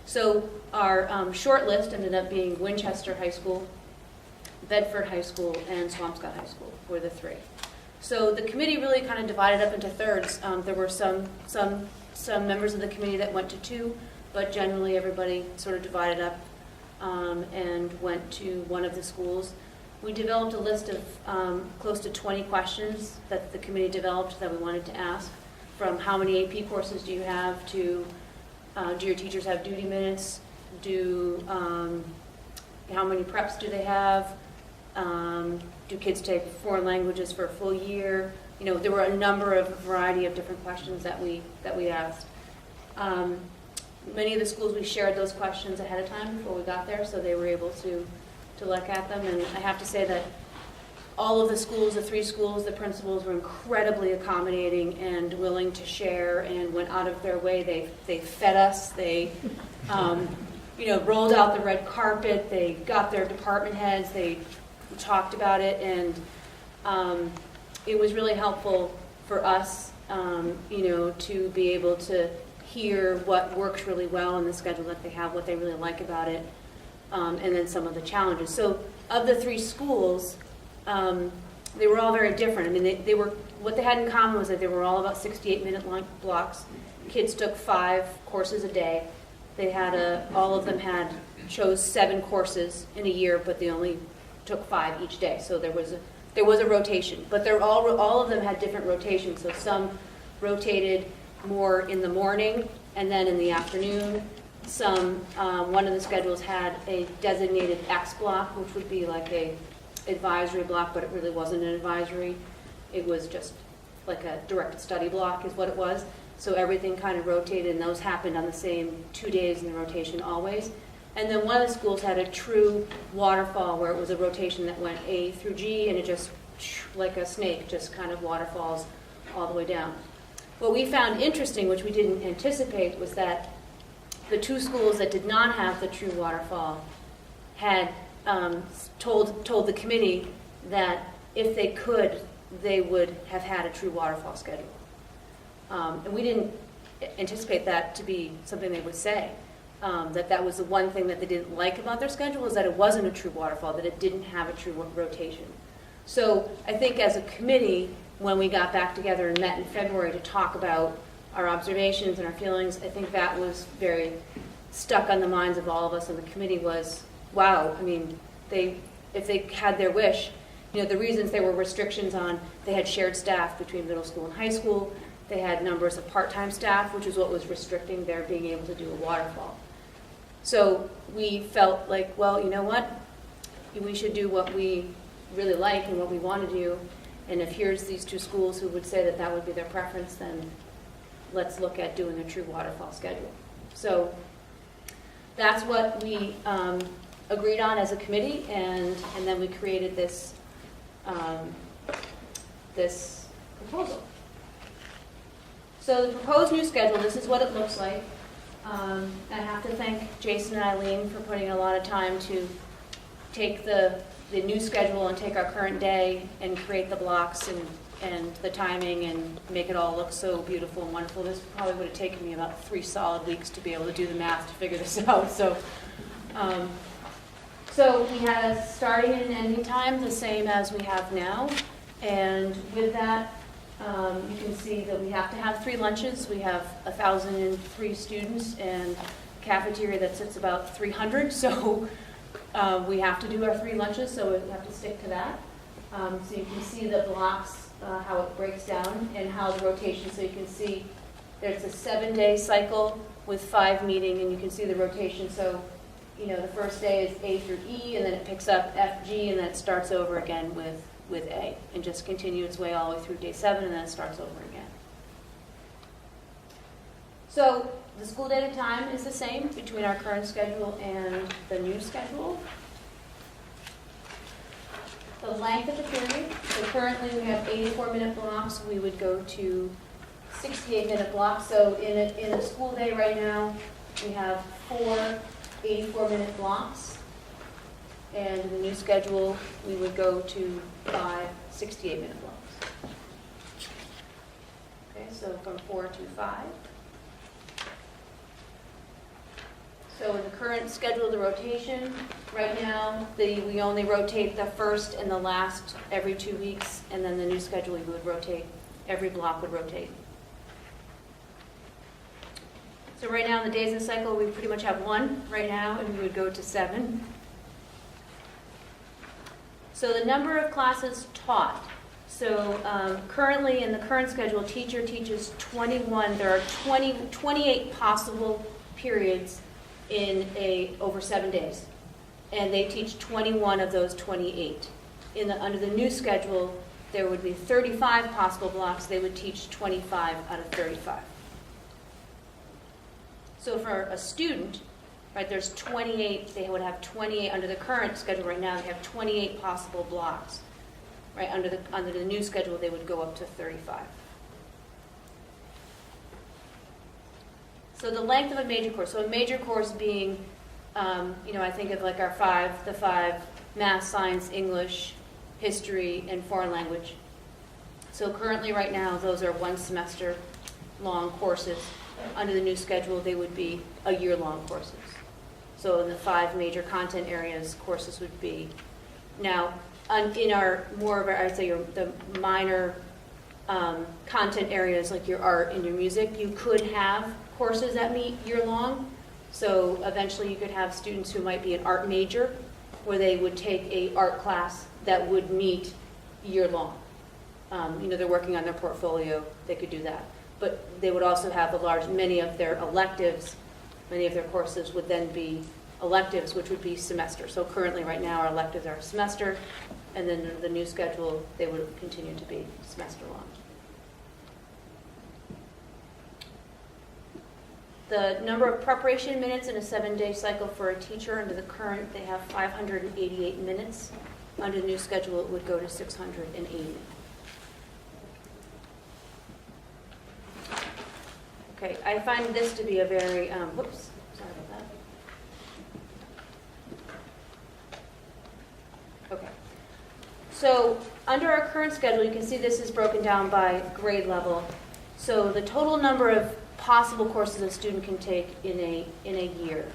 So our short list ended up being Winchester High School, Bedford High School, and Swampscott High School were the 3. So the committee really kind of divided up into thirds. There were some members of the committee that went to 2, but generally everybody sort of divided up and went to one of the schools. We developed a list of close to 20 questions that the committee developed that we wanted to ask, from how many AP courses do you have, to do your teachers have duty minutes, how many preps do they have, do kids take foreign languages for a full year? You know, there were a variety of different questions that we asked. Many of the schools, we shared those questions ahead of time before we got there, so they were able to look at them. And I have to say that all of the schools, the 3 schools, the principals were incredibly accommodating and willing to share, and went out of their way. They fed us. They rolled out the red carpet. They got their department heads. They talked about it, and it was really helpful for us to be able to hear what works really well in the schedule that they have, what they really like about it, and then some of the challenges. So of the 3 schools, they were all very different. I mean, they were, what they had in common was that they were all about 68-minute blocks. Kids took 5 courses a day. They had all of them chose 7 courses in a year, but they only took 5 each day. So there was a rotation, but all of them had different rotations. So some rotated more in the morning and then in the afternoon. One of the schedules had a designated X block, which would be like a advisory block, but it really wasn't an advisory. It was just like a directed study block is what it was. So everything kind of rotated, and those happened on the same 2 days in the rotation always. And then one of the schools had a true waterfall where it was a rotation that went A through G, and it just, like a snake, just kind of waterfalls all the way down. What we found interesting, which we didn't anticipate, was that the 2 schools that did not have the true waterfall had told the committee that if they could, they would have had a true waterfall schedule. And we didn't anticipate that to be something they would say. That was the one thing that they didn't like about their schedule, is that it wasn't a true waterfall, that it didn't have a true rotation. So I think as a committee, when we got back together and met in February to talk about our observations and our feelings, I think that was very stuck on the minds of all of us on the committee was, wow, I mean, if they had their wish, the reasons there were restrictions on, they had shared staff between middle school and high school, they had numbers of part-time staff, which is what was restricting their being able to do a waterfall. So we felt like, well, you know what? We should do what we really like and what we want to do. And if here's these 2 schools who would say that that would be their preference, then let's look at doing a true waterfall schedule. So that's what we agreed on as a committee, and then we created this proposal. So the proposed new schedule, this is what it looks like. I have to thank Jason and Eileen for putting a lot of time to take the new schedule and take our current day and create the blocks and the timing and make it all look so beautiful and wonderful. This probably would have taken me about 3 solid weeks to be able to do the math to figure this out. So we had a starting and ending time the same as we have now. And with that, you can see that we have to have 3 lunches. We have 1,003 students and a cafeteria that sits about 300. So we have to do our 3 lunches, so we have to stick to that. So you can see the blocks, how it breaks down and how the rotation. So you can see there's a 7-day cycle with 5 meeting, and you can see the rotation. So, the first day is A through E, and then it picks up F, G, and then it starts over again with A, and just continue its way all the way through day 7, and then it starts over again. So the school day to time is the same between our current schedule and the new schedule. The length of the period, so currently we have 84-minute blocks. We would go to 68-minute blocks. So in a school day right now, we have 4 84-minute blocks. And in the new schedule, we would go to 5 68-minute blocks. Okay, so from 4 to 5. So in the current schedule, the rotation, right now, we only rotate the first and the last every 2 weeks, and then the new schedule, we would rotate, every block would rotate. So right now, in the days in the cycle, we pretty much have 1 right now, and we would go to 7. So the number of classes taught. So currently, in the current schedule, a teacher teaches 21. There are 28 possible periods over 7 days, and they teach 21 of those 28. Under the new schedule, there would be 35 possible blocks. They would teach 25 out of 35. So for a student, right, there's 28. They would have 28 under the current schedule. Right now, they have 28 possible blocks. Right, under the new schedule, they would go up to 35. So the length of a major course. So a major course being, I think of like the five, math, science, English, history, and foreign language. So currently, right now, those are 1 semester long courses. Under the new schedule, they would be a year-long courses. So in the 5 major content areas, courses would be. Now, in our more of our, I'd say the minor content areas like your art and your music, you could have courses that meet year-long. So eventually you could have students who might be an art major where they would take a art class that would meet year-long. They're working on their portfolio, they could do that. But they would also have many of their electives, many of their courses would then be electives, which would be semester. So currently, right now, our electives are semester, and then the new schedule, they would continue to be semester-long. The number of preparation minutes in a 7-day cycle for a teacher under the current, they have 588 minutes. Under the new schedule, it would go to 680. Okay, I find this to be a very, whoops, sorry about that. Okay. So under our current schedule, you can see this is broken down by grade level. So the total number of possible courses a student can take in a year.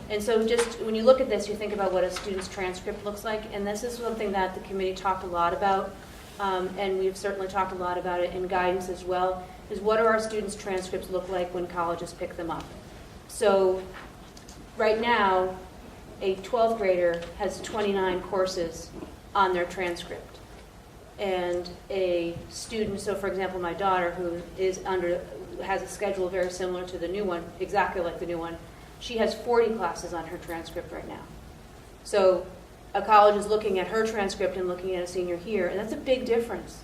And so just when you look at this, you think about what a student's transcript looks like, and this is something that the committee talked a lot about, and we've certainly talked a lot about it in guidance as well, is what do our students' transcripts look like when colleges pick them up. So right now, a 12th grader has 29 courses on their transcript. And a student, so for example, my daughter, who has a schedule very similar to the new one, exactly like the new one, she has 40 classes on her transcript right now. So a college is looking at her transcript and looking at a senior here, and that's a big difference.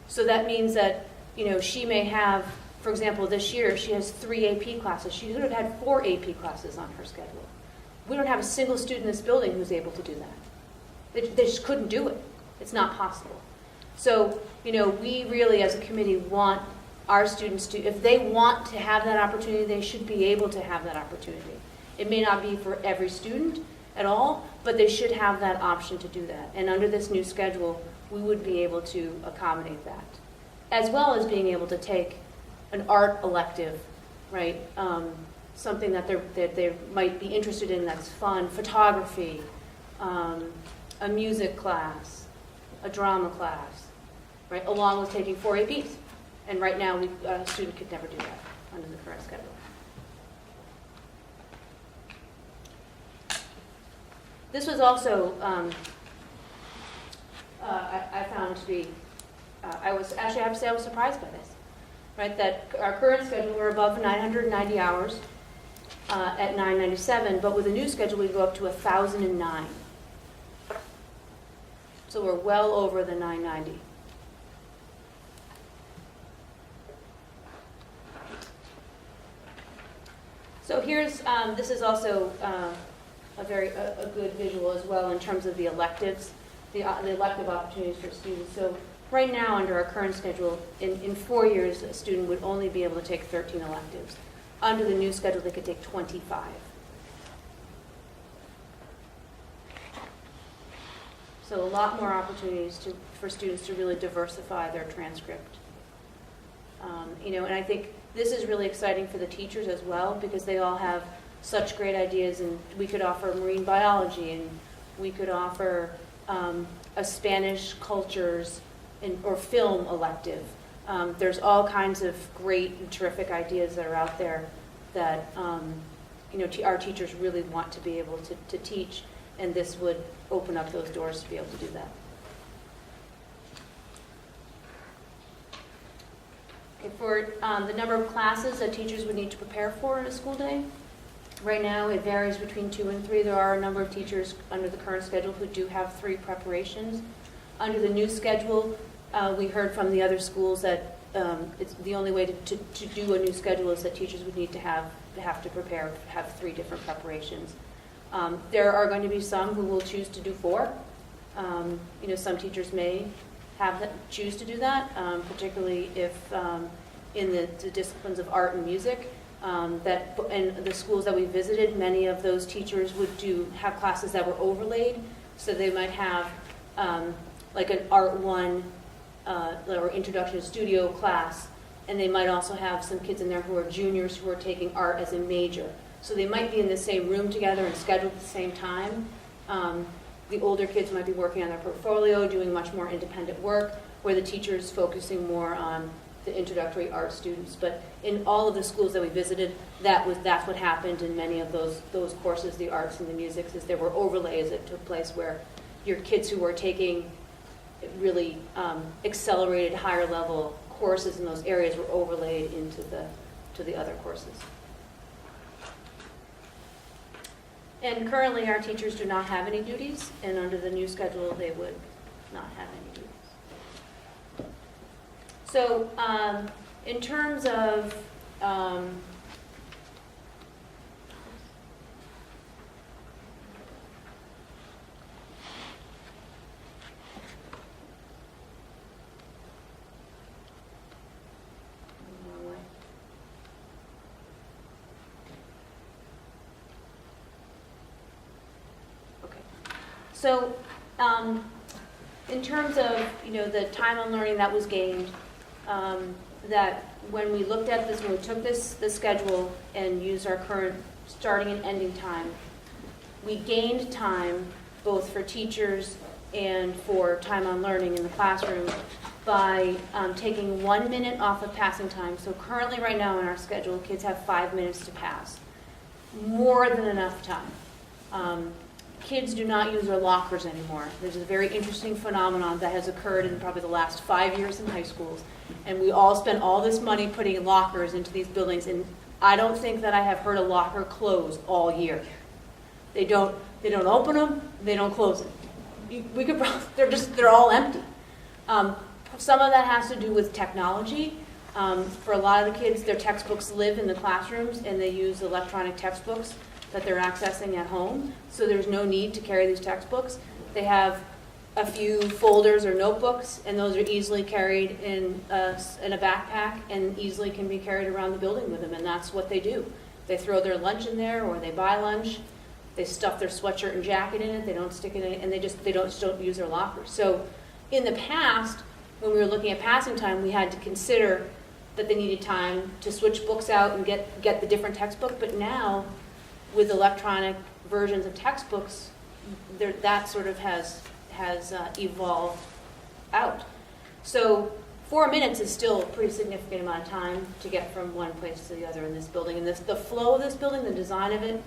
So that means that, she may have, for example, this year she has 3 AP classes. She could have had 4 AP classes on her schedule. We don't have a single student in this building who's able to do that. They just couldn't do it. It's not possible. So, we really as a committee want our students to, if they want to have that opportunity, they should be able to have that opportunity. It may not be for every student at all, but they should have that option to do that. And under this new schedule, we would be able to accommodate that, as well as being able to take an art elective, right? Something that they might be interested in that's fun, photography, a music class, a drama class, right? Along with taking 4 APs. And right now, a student could never do that under the current schedule. This was also, I found to be, I have to say I was surprised by this, right? That our current schedule, we're above 990 hours at 997, but with the new schedule, we go up to 1,009. So we're well over the 990. So here's, this is also a good visual as well in terms of the electives, the elective opportunities for students. So right now, under our current schedule, in 4 years, a student would only be able to take 13 electives. Under the new schedule, they could take 25. So a lot more opportunities for students to really diversify their transcript. And I think this is really exciting for the teachers as well, because they all have such great ideas, and we could offer marine biology, and we could offer a Spanish cultures or film elective. There's all kinds of great and terrific ideas that are out there that our teachers really want to be able to teach, and this would open up those doors to be able to do that. For the number of classes that teachers would need to prepare for in a school day, right now it varies between 2 and 3. There are a number of teachers under the current schedule who do have 3 preparations. Under the new schedule, we heard from the other schools that it's the only way to do a new schedule is that teachers would need to have to have 3 different preparations. There are going to be some who will choose to do 4. Some teachers may choose to do that, particularly if in the disciplines of art and music. And the schools that we visited, many of those teachers would have classes that were overlaid, so they might have like an Art 1 or introduction to studio class, and they might also have some kids in there who are juniors who are taking art as a major. So they might be in the same room together and scheduled at the same time. The older kids might be working on their portfolio, doing much more independent work, where the teacher is focusing more on the introductory art students. But in all of the schools that we visited, that's what happened in many of those courses, the arts and the musics, is there were overlays that took place where your kids who were taking really accelerated higher level courses in those areas were overlaid into the other courses. And currently, our teachers do not have any duties, and under the new schedule, they would not have any duties. So, in terms of So, in terms of, the time on learning that was gained, that when we looked at this, when we took the schedule and used our current starting and ending time, we gained time both for teachers and for time on learning in the classroom by taking 1 minute off of passing time. So currently right now in our schedule, kids have 5 minutes to pass. More than enough time. Kids do not use their lockers anymore. There's a very interesting phenomenon that has occurred in probably the last 5 years in high schools. And we all spend all this money putting lockers into these buildings, and I don't think that I have heard a locker close all year. They don't open them, they don't close them. We could probably, they're all empty. Some of that has to do with technology. For a lot of the kids, their textbooks live in the classrooms, and they use electronic textbooks that they're accessing at home, so there's no need to carry these textbooks. They have a few folders or notebooks, and those are easily carried in a backpack and easily can be carried around the building with them, and that's what they do. They throw their lunch in there, or they buy lunch, they stuff their sweatshirt and jacket in it, they don't stick it in it, and they just don't use their lockers. So in the past, when we were looking at passing time, we had to consider that they needed time to switch books out and get the different textbook, but now, with electronic versions of textbooks, that sort of has evolved out. So 4 minutes is still a pretty significant amount of time to get from one place to the other in this building. And the flow of this building, the design of it,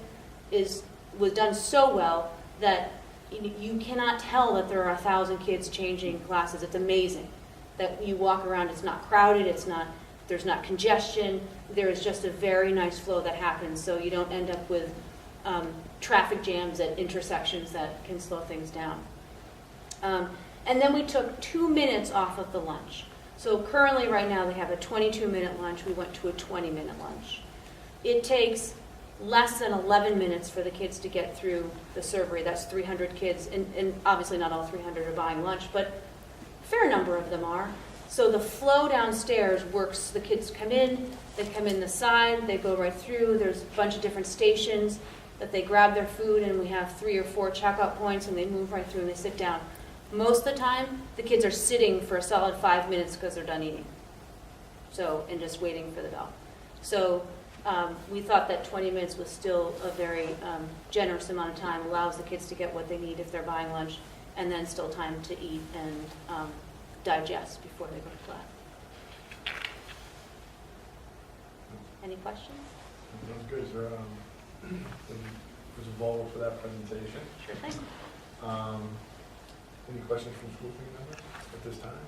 was done so well that you cannot tell that there are 1,000 kids changing classes. It's amazing that you walk around, it's not crowded, there's not congestion, there is just a very nice flow that happens, so you don't end up with traffic jams at intersections that can slow things down. And then we took 2 minutes off of the lunch. So currently right now they have a 22-minute lunch, we went to a 20-minute lunch. It takes less than 11 minutes for the kids to get through the servery. That's 300 kids, and obviously not all 300 are buying lunch, but a fair number of them are. So the flow downstairs works. The kids come in, they come in the side, they go right through. There's a bunch of different stations that they grab their food, and we have 3 or 4 checkout points, and they move right through and they sit down. Most of the time, the kids are sitting for a solid 5 minutes because they're done eating. And just waiting for the bell. So we thought that 20 minutes was still a very generous amount of time, allows the kids to get what they need if they're buying lunch, and then still time to eat and digest before they go to class. Any questions? Sounds good. Is there, was involved for that presentation? Sure thing. Any questions from school committee members at this time?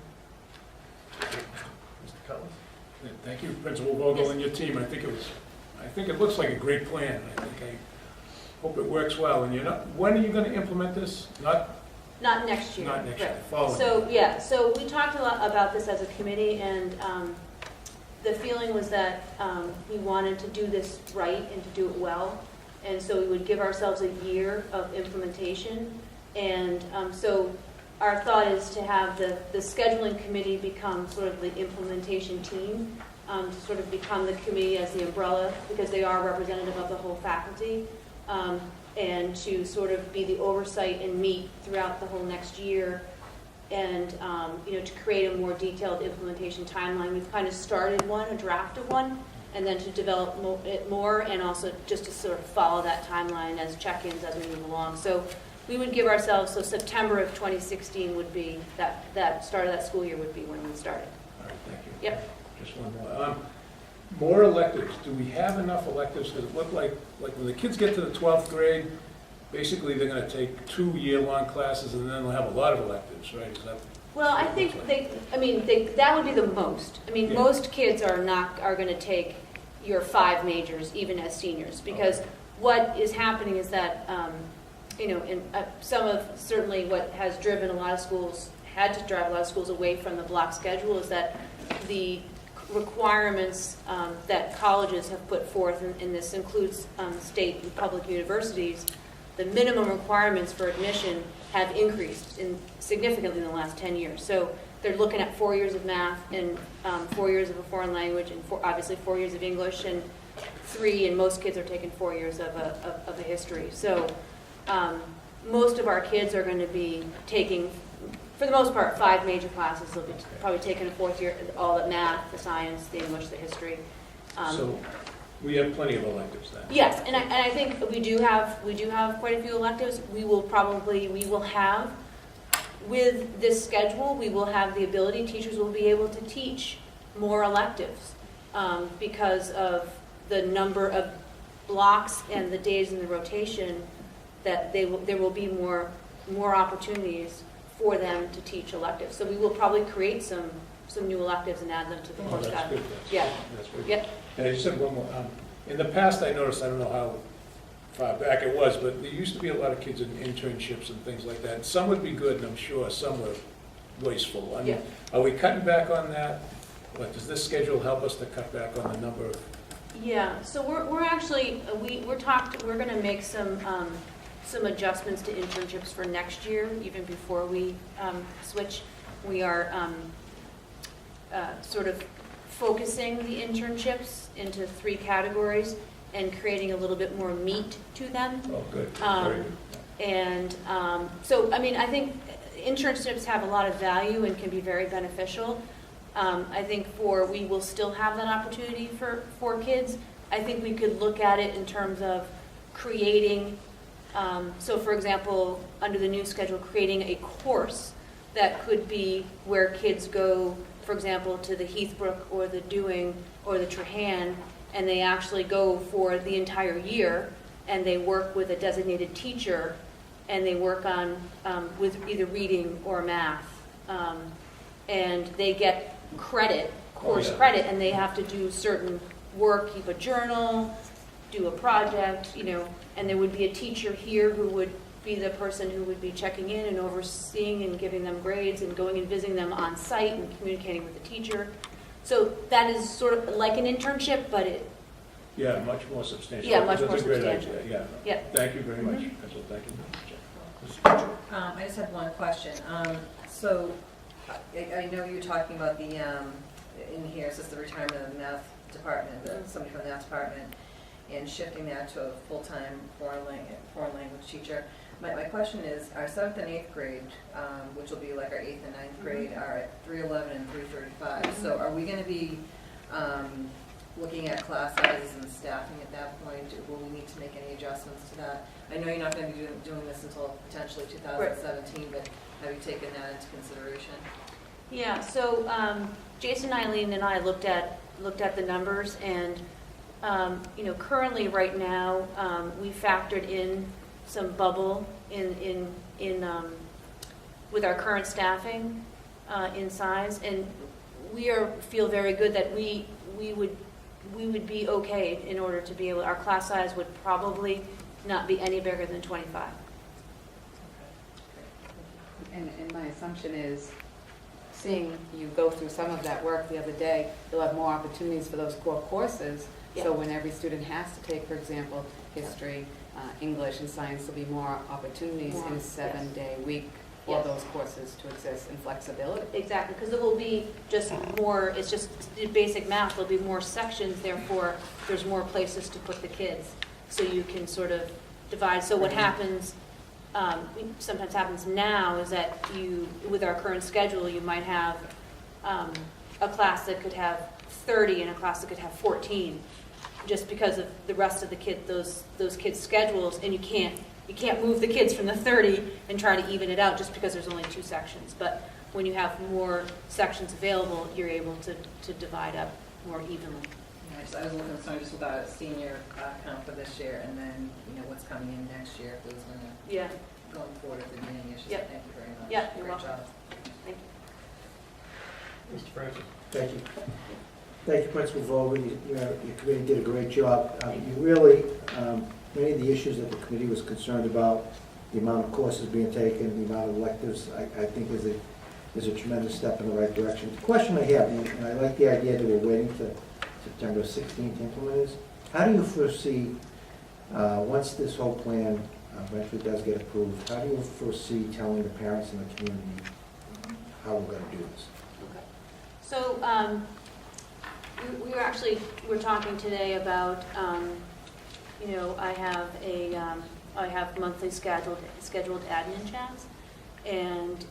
Mr. Cutlass? Thank you, Principal Vogel and your team. I think it looks like a great plan. I hope it works well. And when are you going to implement this? Not next year. Not next year. Right. Following. So we talked a lot about this as a committee, and the feeling was that we wanted to do this right and to do it well, and so we would give ourselves a year of implementation. And so our thought is to have the scheduling committee become sort of the implementation team, to sort of become the committee as the umbrella, because they are representative of the whole faculty, and to sort of be the oversight and meet throughout the whole next year and, to create a more detailed implementation timeline. We've kind of started one, a draft of one, and then to develop it more, and also just to sort of follow that timeline as check-ins as we move along. So we would give ourselves, so September of 2016 would be, that start of that school year would be when we started. All right, thank you. Yep. Just one more. More electives. Do we have enough electives? Does it look like when the kids get to the 12th grade, basically they're going to take 2 year-long classes and then they'll have a lot of electives, right? Is that? Well, I think that would be the most. I mean, Yeah. most kids are going to take your 5 majors, even as seniors, because what is happening is that, certainly what has driven a lot of schools, had to drive a lot of schools away from the block schedule is that the requirements that colleges have put forth, and this includes state and public universities, the minimum requirements for admission have increased significantly in the last 10 years. So they're looking at 4 years of math and 4 years of a foreign language and obviously 4 years of English and 3, and most kids are taking 4 years of a history. So most of our kids are going to be taking, for the most part, 5 major classes. They'll be probably taking a 4th year, all the math, the science, the English, the history. So we have plenty of electives then? Yes, and I think we do have quite a few electives. We will have, with this schedule, we will have the ability, teachers will be able to teach more electives because of the number of blocks and the days in the rotation, that there will be more opportunities for them to teach electives. So we will probably create some new electives and add them to the course That's guide. good. Yeah. That's good. Yep. And I just had one more. In the past, I noticed, I don't know how far back it was, but there used to be a lot of kids in internships and things like that. And some would be good, and I'm sure some were wasteful. I mean, Yeah. Are we cutting back on that? What, does this schedule help us to cut back on the number of? Yeah, so we're actually, we're going to make some adjustments to internships for next year, even before we switch. We are sort of focusing the internships into 3 categories and creating a little bit more meat to them. Oh, good. Very good. And so, I mean, I think internships have a lot of value and can be very beneficial. I think we will still have that opportunity for kids. I think we could look at it in terms of creating, so for example, under the new schedule, creating a course that could be where kids go, for example, to the Heathbrook or the Dewing or the Trahan, and they actually go for the entire year, and they work with a designated teacher, and they work on with either reading or math, and they get course credit, and they have to do certain work, keep a journal, do a project, and there would be a teacher here who would be the person who would be checking in and overseeing and giving them grades and going and visiting them on site and communicating with the teacher. So that is sort of like an internship, but it... Yeah, much more substantial. Yeah, much more That's a great substantial. idea, yeah. Yeah. Thank you very much. Mm-hmm. That's what, thank you. I just have one question. So I know you're talking about the, in here, it says the retirement of the math department, somebody from the math department, and shifting that to a full-time foreign language teacher. My question is, our 7th and 8th grade, which will be like our 8th and 9th grade, are at 311 and 335. So are we going to be looking at class sizes and staffing at that point? Will we need to make any adjustments to that? I know you're not going to be doing this until potentially 2017, but have you taken that into consideration? Yeah, so Jason, Eileen, and I looked at the numbers, and currently right now we factored in some bubble in with our current staffing in size, and we feel very good that we would be okay in order to be able. Our class size would probably not be any bigger than 25. And my assumption is, seeing you go through some of that work the other day, you'll have more opportunities for those core courses. Yeah. So when every student has to take, for example, history, English, and science, there'll be more opportunities in a 7-day week for Yes. those courses to exist, and flexibility. Exactly, because it will be just more, it's just basic math, there'll be more sections, therefore there's more places to put the kids. So you can sort of divide. So what happens sometimes happens now is that with our current schedule, you might have a class that could have 30 and a class that could have 14, just because of the rest of the those kids' schedules, and you can't move the kids from the 30 and try to even it out just because there's only 2 sections. But when you have more sections available, you're able to divide up more evenly. I was a little concerned just about a senior count for this year, and then, what's coming in next year, if it was going to, Yeah. going forward at the beginning, it's just, Yep. thank you very much. Yeah, you're Great welcome. job. Thank you. Mr. Francis? Thank you. Thank you, Principal Vogel. Your committee did a great job. You really, many of the issues that the committee was concerned about, the amount of courses being taken, the amount of electives, I think is a tremendous step in the right direction. The question I have, and I like the idea that we're waiting to September 16th to implement this, how do you foresee, once this whole plan eventually does get approved, how do you foresee telling the parents and the community how we're going to do this? Okay. So we're talking today about, I have monthly scheduled admin chats, and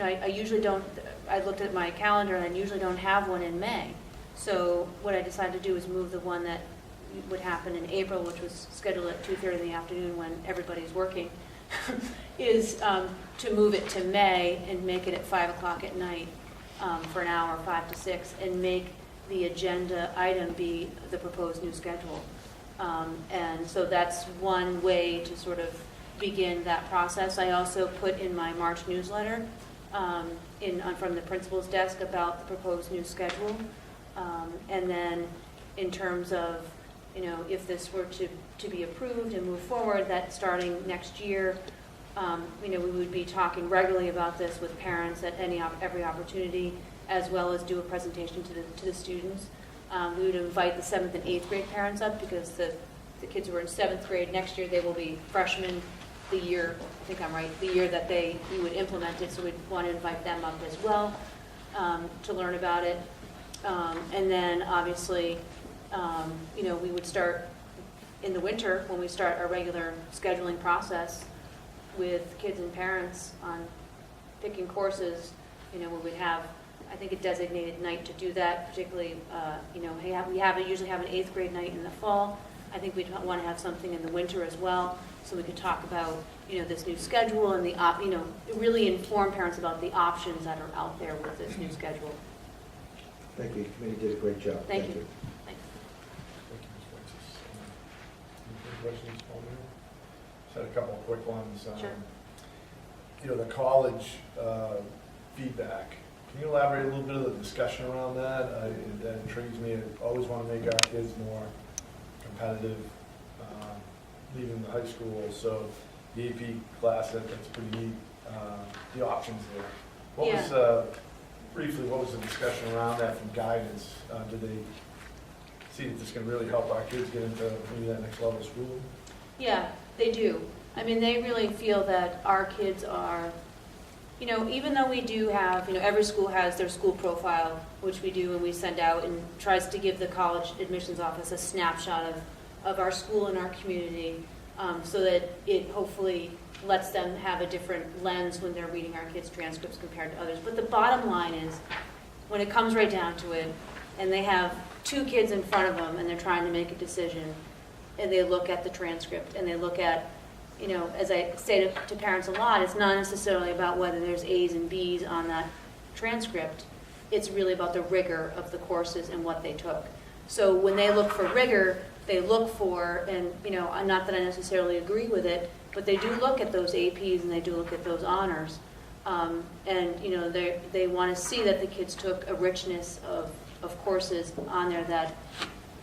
I usually don't. I looked at my calendar, and I usually don't have one in May. So what I decided to do is move the one that would happen in April, which was scheduled at 2:30 in the afternoon when everybody's working, is to move it to May and make it at 5 o'clock at night for an hour, 5 to 6, and make the agenda item be the proposed new schedule. And so that's one way to sort of begin that process. I also put in my March newsletter from the principal's desk about the proposed new schedule. And then in terms of, if this were to be approved and move forward, that starting next year, we would be talking regularly about this with parents at every opportunity, as well as do a presentation to the students. We would invite the 7th and 8th grade parents up, because the kids who are in 7th grade next year, they will be freshmen the year, I think I'm right, the year that we would implement it, so we'd want to invite them up as well to learn about it. And then obviously, we would start in the winter when we start our regular scheduling process with kids and parents on picking courses. We would have, I think, a designated night to do that, particularly, we usually have an 8th grade night in the fall. I think we'd want to have something in the winter as well, so we could talk about, this new schedule and really inform parents about the options that are out there with this new schedule. Thank you. The committee did a great job. Thank you. Thank you, Ms. Francis. Any questions, Paul? Just had a couple of quick ones. Sure. The college feedback. Can you elaborate a little bit of the discussion around that? That intrigues me. I always want to make our kids more competitive, leaving the high school. So the AP class, that's pretty neat. The options there. What was the discussion around that from guidance? Did they see that this can really help our kids get into maybe that next level of school? Yeah, they do. I mean, they really feel that our kids are, even though we do have, every school has their school profile, which we do and we send out, and tries to give the college admissions office a snapshot of our school and our community, so that it hopefully lets them have a different lens when they're reading our kids' transcripts compared to others. But the bottom line is, when it comes right down to it, and they have 2 kids in front of them and they're trying to make a decision, and they look at the transcript and they look at, as I say to parents a lot, it's not necessarily about whether there's A's and B's on that transcript. It's really about the rigor of the courses and what they took. So when they look for rigor, they look for, and not that I necessarily agree with it, but they do look at those APs and they do look at those honors. And they want to see that the kids took a richness of courses on there that,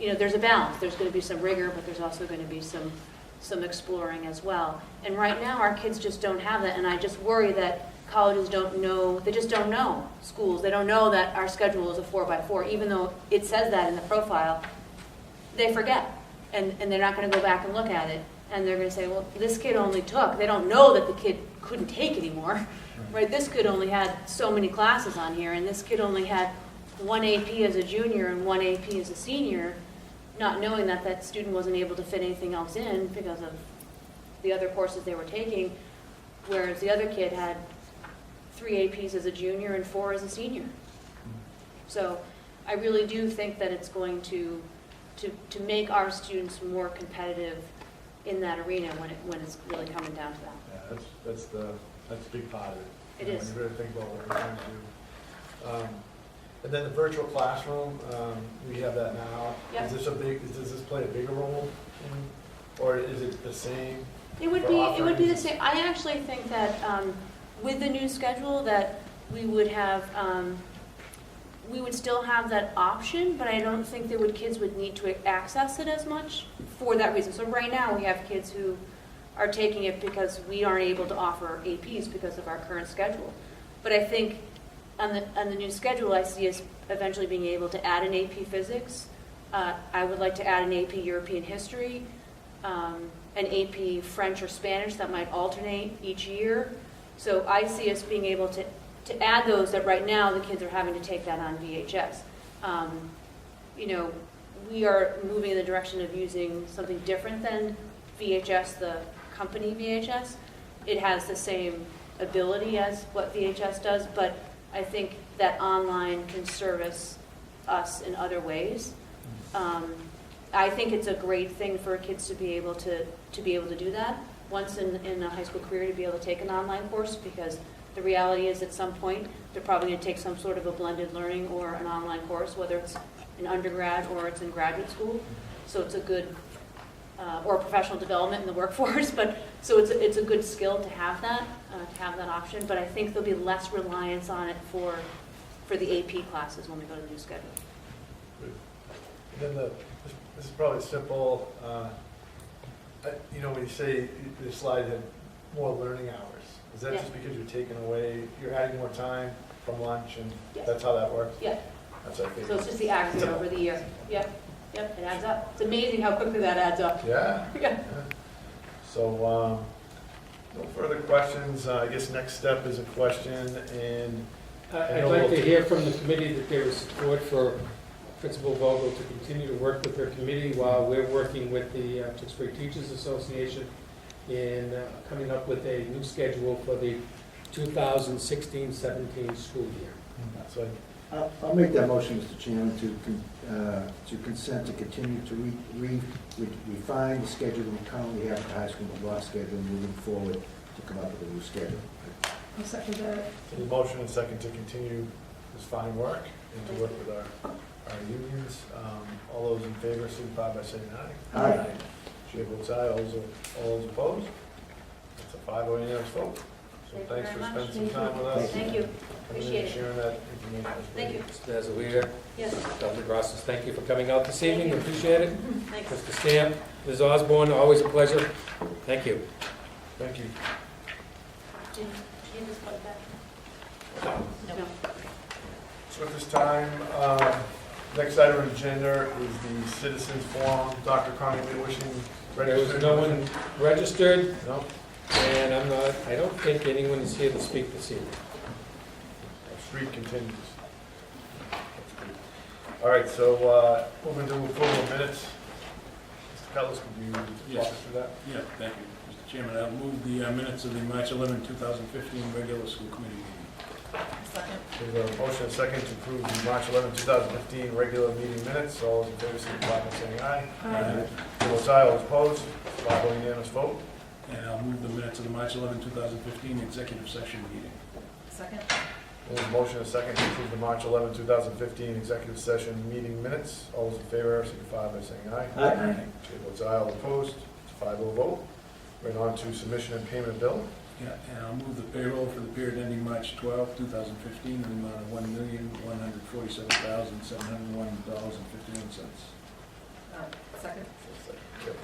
there's a balance. There's going to be some rigor, but there's also going to be some exploring as well. And right now, our kids just don't have that, and I just worry that colleges don't know, they just don't know, schools, they don't know that our schedule is a 4x4, even though it says that in the profile. They forget, and they're not going to go back and look at it, and they're going to say, well, this kid only took, they don't know that the kid couldn't take anymore, right? This kid only had so many classes on here, and this kid only had 1 AP as a junior and 1 AP as a senior, not knowing that that student wasn't able to fit anything else in because of the other courses they were taking, whereas the other kid had 3 APs as a junior and 4 as a senior. So I really do think that it's going to make our students more competitive in that arena when it's really coming down to that. Yeah, that's a big part of it. It You know, is. When you really think about what we're trying to do. And then the virtual classroom, we have that now. Yep. Does this play a bigger role in, or is it the same? It would For be, it would be the offerings? same. I actually think that with the new schedule that we would have, we would still have that option, but I don't think kids would need to access it as much for that reason. So right now, we have kids who are taking it because we aren't able to offer APs because of our current schedule. But I think on the new schedule, I see us eventually being able to add an AP Physics. I would like to add an AP European History, an AP French or Spanish that might alternate each year. So I see us being able to add those that right now the kids are having to take that on VHS. You know, we are moving in the direction of using something different than VHS, the company VHS. It has the same ability as what VHS does, but I think that online can service us in other ways. I think it's a great thing for kids to be able to do that once in a high school career, to be able to take an online course, because the reality is at some point they're probably going to take some sort of a blended learning or an online course, whether it's in undergrad or it's in graduate school. So it's a good or professional development in the workforce, but so it's a good skill to have that option. But I think there'll be less reliance on it for the AP classes when we go to the new schedule. And then this is probably simple. You know, when you say the slide had more learning hours, is that Yeah. just because you're adding more time from lunch, and Yes. that's how that works? Yeah. That's what I think. So it's just the aggregate over the year. Yep, it adds up. It's amazing how quickly that adds up. Yeah. Yeah. So, no further questions. I guess next step is a question, and I'd like to hear from the committee that there is support for Principal Vogel to continue to work with her committee while we're working with the Tewksbury Teachers Association in coming up with a new schedule for the 2016-17 school year. so I'll make that motion, Mr. Chairman, to consent to continue to refine the schedule we currently have for the high school block schedule moving forward to come up with a new schedule. I'll second that. the motion and second to continue this fine work and to work with our unions. All those in favor, signify by saying aye. Aye. Chair votes aye. All those opposed? It's a 5-0 unanimous vote. So Thank you thanks very for much. spending some Thank time you. with us. Thank you. Coming in Appreciate and it. sharing that information. Thank you. Mr. Azalia, Yes, Dr. Grosses, thank you for coming out this evening, appreciate it. thanks. Mr. Stamp, Ms. Osborne, always a pleasure. Thank you. Thank you. Did you need this plug back? No. So at this time, next item on the agenda is the citizens forum. Dr. Connie, you're wishing There was registered? no one registered, No? and I don't think anyone is here to speak this evening. Street continues. That's good. All right, so moving to approval of minutes. Mr. Cutlass, could you walk Yes. us through that? Yeah, thank you, Mr. Chairman. I'll move the minutes of the March 11, 2015 regular school committee meeting. Second. We have a motion and a second to approve the March 11, 2015 regular meeting minutes. All those in favor, signify by saying aye. Aye. Chair votes aye. All those opposed? 5-0 unanimous vote. And I'll move the minutes of the March 11, 2015 executive session meeting. Second. There's a motion and a second to approve the March 11, 2015 executive session meeting minutes. All those in favor, signify by saying aye. Aye. Chair votes aye. All opposed? It's a 5-0 vote. Right on to submission and payment of bill. Yeah, and I'll move the payroll for the period ending March 12, 2015 in the amount of $1,147,701.51. Second.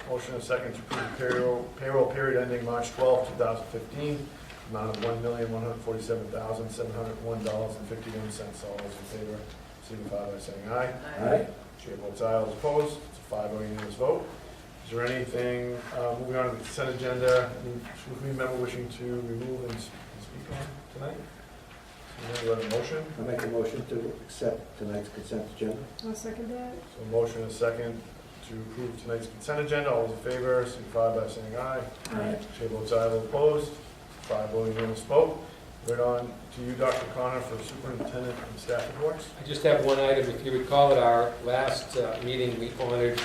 Motion and a second to approve the payroll period ending March 12, 2015, amount of $1,147,701.51. All those in favor, signify by saying aye. Aye. Chair votes aye. All opposed? It's a 5-0 unanimous vote. Is there anything, moving on to the consent agenda, any school committee member wishing to remove and speak on tonight? So we have a motion. I'll make a motion to accept tonight's consent agenda. I'll second that. So motion and a second to approve tonight's consent agenda. All those in favor, signify by saying aye. Aye. Chair votes aye, all opposed. 5 voting unanimous vote. Right on to you, Dr. Connor, for superintendent and staff reports. I just have one item. If you recall, at our last meeting, we honored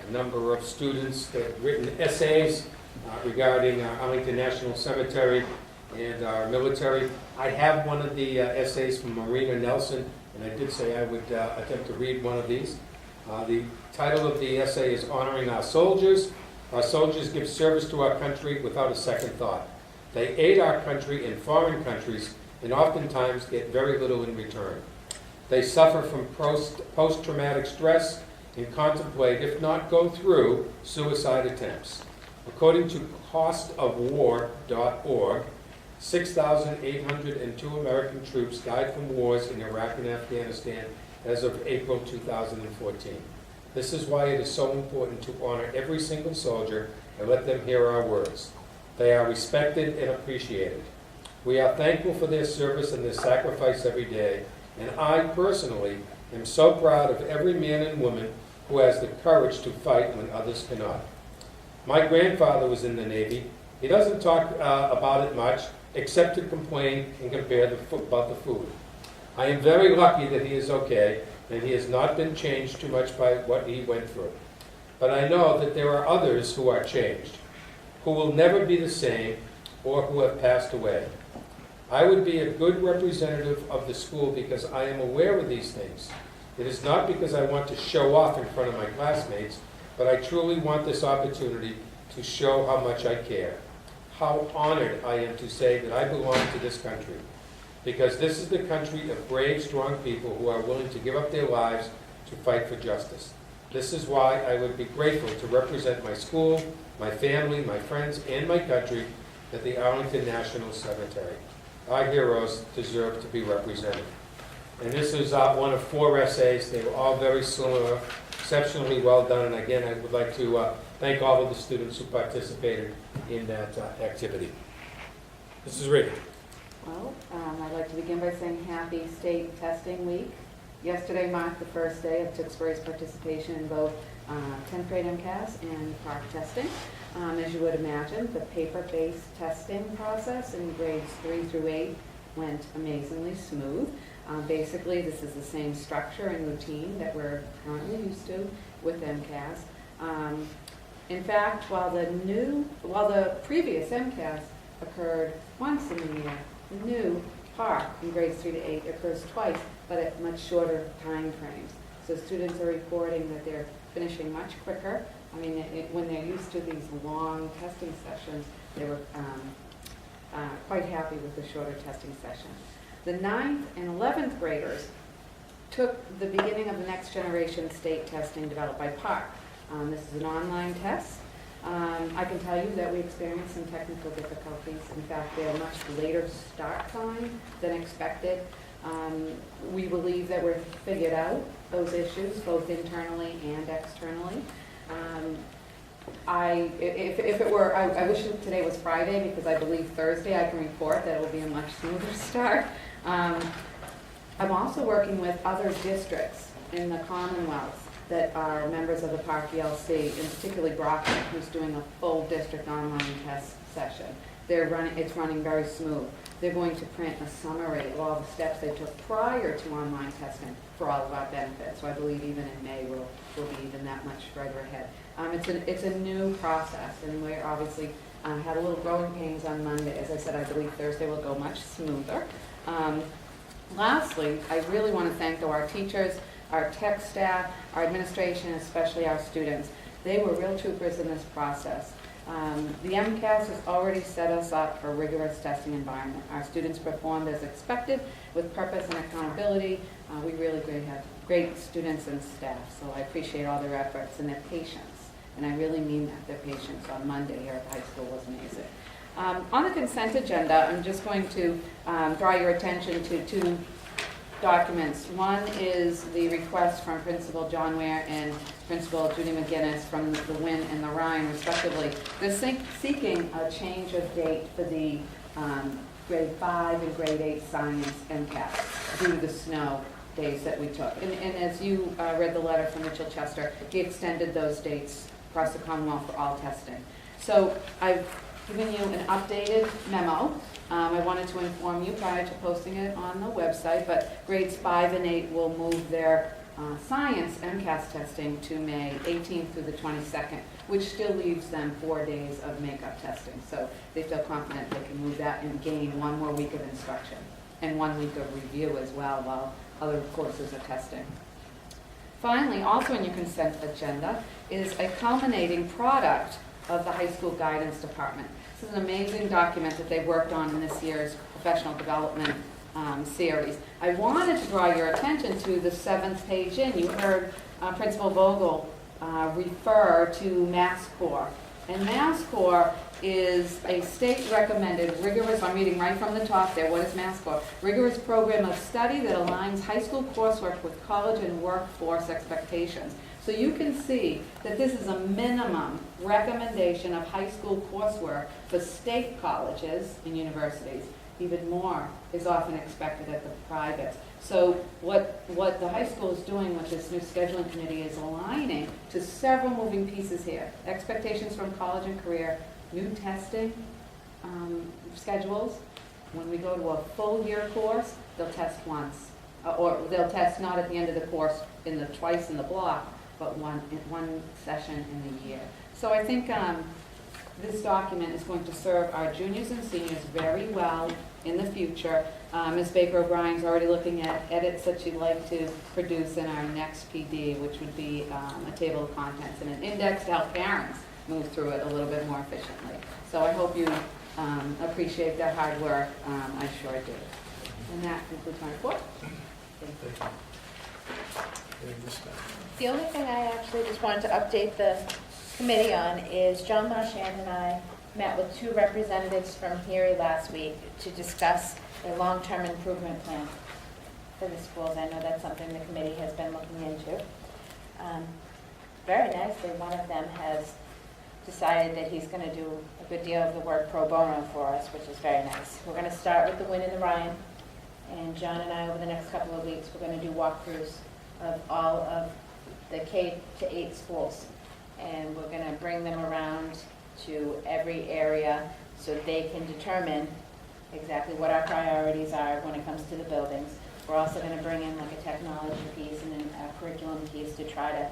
a number of students that had written essays regarding our Arlington National Cemetery and our military. I have one of the essays from Marina Nelson, and I did say I would attempt to read one of these. The title of the essay is Honoring Our Soldiers. Our soldiers give service to our country without a second thought. They aid our country in foreign countries and oftentimes get very little in return. They suffer from post-traumatic stress and contemplate, if not go through, suicide attempts. According to costofwar.org, 6,802 American troops died from wars in Iraq and Afghanistan as of April 2014. This is why it is so important to honor every single soldier and let them hear our words. They are respected and appreciated. We are thankful for their service and their sacrifice every day, and I personally am so proud of every man and woman who has the courage to fight when others cannot. My grandfather was in the Navy. He doesn't talk about it much, except to complain and compare about the food. I am very lucky that he is okay, and he has not been changed too much by what he went through. But I know that there are others who are changed, who will never be the same, or who have passed away. I would be a good representative of the school because I am aware of these things. It is not because I want to show off in front of my classmates, but I truly want this opportunity to show how much I care. How honored I am to say that I belong to this country, because this is the country of brave, strong people who are willing to give up their lives to fight for justice. This is why I would be grateful to represent my school, my family, my friends, and my country at the Arlington National Cemetery. Our heroes deserve to be represented. And this is one of 4 essays. They were all very similar, exceptionally well done. And again, I would like to thank all of the students who participated in that activity. Mrs. Reed. Well, I'd like to begin by saying happy State Testing Week. Yesterday marked the first day of Tewksbury's participation in both 10th grade MCAS and PARC testing. As you would imagine, the paper-based testing process in grades 3 through 8 went amazingly smooth. Basically, this is the same structure and routine that we're currently used to with MCAS. In fact, while the previous MCAS occurred once in the year, the new PARC in grades 3 to 8 occurs twice, but at much shorter time frames. So students are reporting that they're finishing much quicker. I mean, when they're used to these long testing sessions, they were quite happy with the shorter testing sessions. The 9th and 11th graders took the beginning of the next generation state testing developed by PARC. This is an online test. I can tell you that we experienced some technical difficulties. In fact, they had a much later start time than expected. We believe that we've figured out those issues, both internally and externally. I wish today was Friday, because I believe Thursday I can report that it will be a much smoother start. I'm also working with other districts in the Commonwealth that are members of the PARC ELC, and particularly Brockton, who's doing a full district online test session. It's running very smooth. They're going to print a summary of all the steps they took prior to online testing for all of our benefits. So I believe even in May we'll be even that much further ahead. It's a new process, and we obviously had a little growing pains on Monday. As I said, I believe Thursday will go much smoother. Lastly, I really want to thank our teachers, our tech staff, our administration, especially our students. They were real troopers in this process. The MCAS has already set us up for a rigorous testing environment. Our students performed as expected with purpose and accountability. We really have great students and staff, so I appreciate all their efforts and their patience. And I really mean that, their patience on Monday here at the high school was amazing. On the consent agenda, I'm just going to draw your attention to 2 documents. One is the request from Principal John Ware and Principal Judy McGinnis from the Wynn and the Rhine, respectively. They're seeking a change of date for the grade 5 and grade 8 science MCAS due to the snow days that we took. And as you read the letter from Mitchell Chester, he extended those dates across the Commonwealth for all testing. So I've given you an updated memo. I wanted to inform you prior to posting it on the website, but grades 5 and 8 will move their science MCAS testing to May 18th through the 22nd, which still leaves them 4 days of makeup testing. So they feel confident they can move that and gain 1 more week of instruction and 1 week of review as well while other courses are testing. Finally, also in your consent agenda is a culminating product of the high school guidance department. This is an amazing document that they worked on in this year's professional development series. I wanted to draw your attention to the 7th page in. You heard Principal Vogel refer to MassCore. And MassCore is a state-recommended rigorous, I'm reading right from the top there, what is MassCore? Rigorous program of study that aligns high school coursework with college and workforce expectations. So you can see that this is a minimum recommendation of high school coursework for state colleges and universities. Even more is often expected at the privates. So what the high school is doing with this new scheduling committee is aligning to several moving pieces here. Expectations from college and career, new testing schedules. When we go to a full year course, they'll test once. Or they'll test not at the end of the course twice in the block, but one session in the year. So I think this document is going to serve our juniors and seniors very well in the future. Ms. Baker O'Brien's already looking at edits that she'd like to produce in our next PD, which would be a table of contents and an index to help parents move through it a little bit more efficiently. So I hope you appreciate that hard work. I sure do. And that concludes my report. Thank you. The only thing I actually just wanted to update the committee on is John Marchand and I met with 2 representatives from Erie last week to discuss a long-term improvement plan for the schools. I know that's something the committee has been looking into. Very nicely, one of them has decided that he's going to do a good deal of the work pro bono for us, which is very nice. We're going to start with the Win and the Ryan, and John and I, over the next couple of weeks, we're going to do walkthroughs of all of the K-8 schools. And we're going to bring them around to every area so they can determine exactly what our priorities are when it comes to the buildings. We're also going to bring in like a technology piece and then a curriculum piece to try to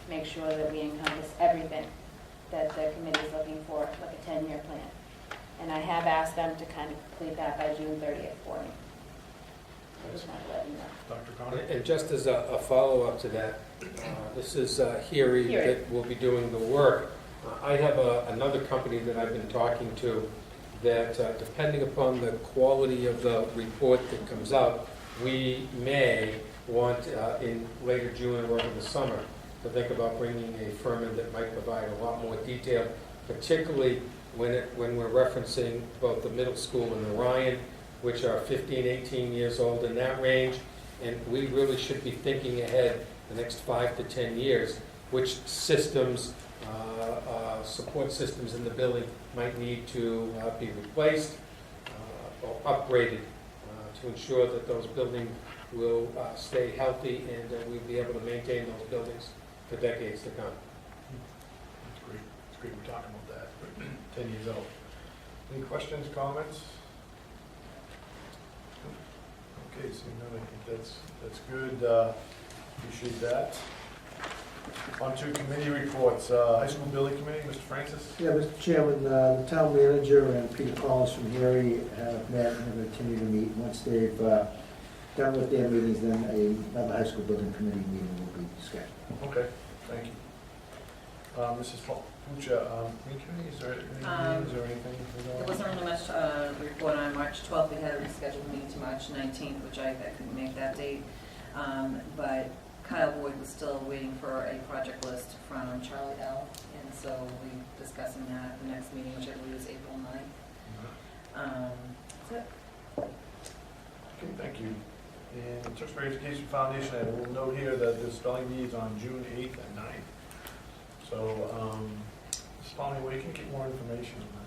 make sure that we encompass everything that the committee is looking for, like a 10-year plan. And I have asked them to kind of complete that by June 30th for me. I just wanted to let you know. Dr. Connor? And just as a follow-up to that, this is Heary that will be doing the work. I have another company that I've been talking to that, depending upon the quality of the report that comes out, we may want in later June or over the summer to think about bringing a firm in that might provide a lot more detail, particularly when we're referencing both the middle school and the Ryan, which are 15, 18 years old in that range, and we really should be thinking ahead the next 5 to 10 years, which systems, support systems in the building might need to be replaced or upgraded to ensure that those buildings will stay healthy and we'll be able to maintain those buildings for decades to come. That's great. It's great we're talking about that. 10 years old. Any questions, comments? Okay, so I think that's good. Appreciate that. On to committee reports. High School Building Committee, Mr. Francis? Yeah, Mr. Chairman, the town manager and Peter Collins from Erie have met and have continued to meet. Once they've done with their meetings, then another high school building committee meeting will be scheduled. Okay, thank you. Mrs. Pucha, is there any meetings or anything? There wasn't really much report on March 12th. We had a rescheduled meeting to March 19th, which I couldn't make that date. But Kyle Boyd was still waiting for a project list from Charlie L. And so we're discussing that at the next meeting, which I believe is April 9th. That's it. Okay, thank you. And the Tewksbury Education Foundation, I have a little note here that the spelling bee is on June 8th and 9th. So, Spelling Bee, you can get more information on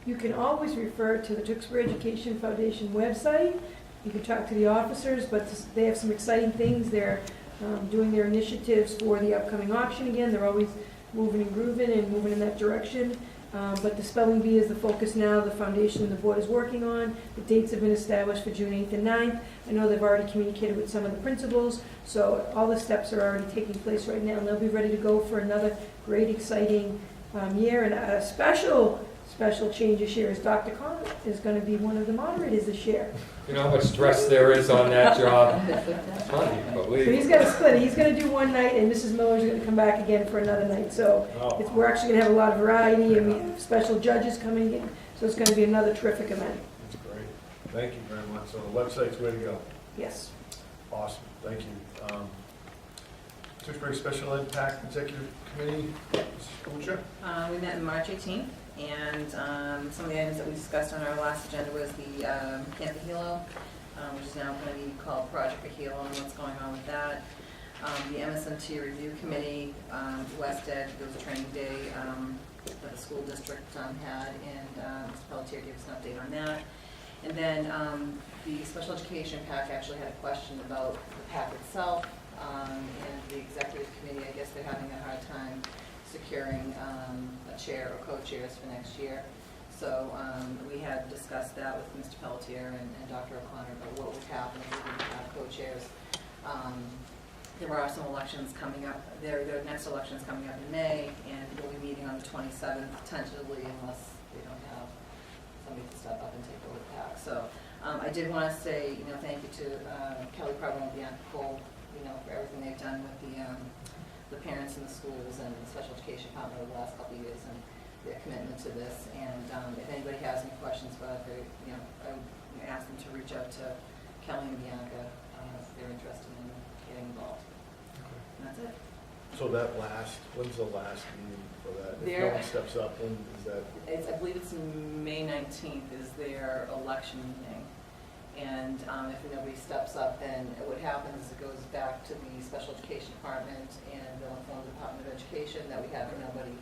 You can always refer to the Tewksbury Education Foundation website. You can talk to the officers, but they have some exciting things. They're doing their initiatives for the upcoming auction again. They're always moving and grooving and moving in that direction. But the spelling bee is the focus now, the foundation the board is working on. The dates have been established for June 8th and 9th. I know they've already communicated with some of the principals, so all the steps are already taking place right now, and they'll be ready to go for another great, exciting year. And a special change this year is Dr. Connor is going to be one of the moderators this year. You know how much stress there is on that job? Unbelievable. So he's got to split it. He's going to do one night, and Mrs. Miller's going to come back again for another night. So we're actually going to have a lot of variety, and we have special judges coming in. So it's going to be another terrific event. That's great. Thank you very much. So the website's ready to go. Yes. Awesome, thank you. Tewksbury Special Ed PAC Executive Committee, Mrs. Kuchar. We met on March 18th, and some of the items that we discussed on our last agenda was the Camp Hilo, which is now going to be called Project Hilo, and what's going on with that. The MSNT Review Committee, West Ed, there was a training day that the school district had, and Mr. Pelletier gave us an update on that. And then the Special Education PAC actually had a question about the PAC itself, and the executive committee, I guess they're having a hard time securing a chair or co-chairs for next year. So we had discussed that with Mr. Pelletier and Dr. O'Connor about what would happen if we didn't have co-chairs. There are some elections coming up. Their next election is coming up in May, and we'll be meeting on the 27th tentatively unless they don't have somebody to step up and take over the PAC. So I did want to say, thank you to Kelly Preble and Bianca Cole, for everything they've done with the parents in the schools and the special education department over the last couple of years and their commitment to this. And if anybody has any questions about it, I would ask them to reach out to Kelly and Bianca if they're interested in getting involved. And that's it. So when's the last meeting for that? If There- no one steps up, then is that? I believe it's May 19th is their election meeting. And if nobody steps up, then what happens is it goes back to the special education department, and they'll inform the Department of Education that we have nobody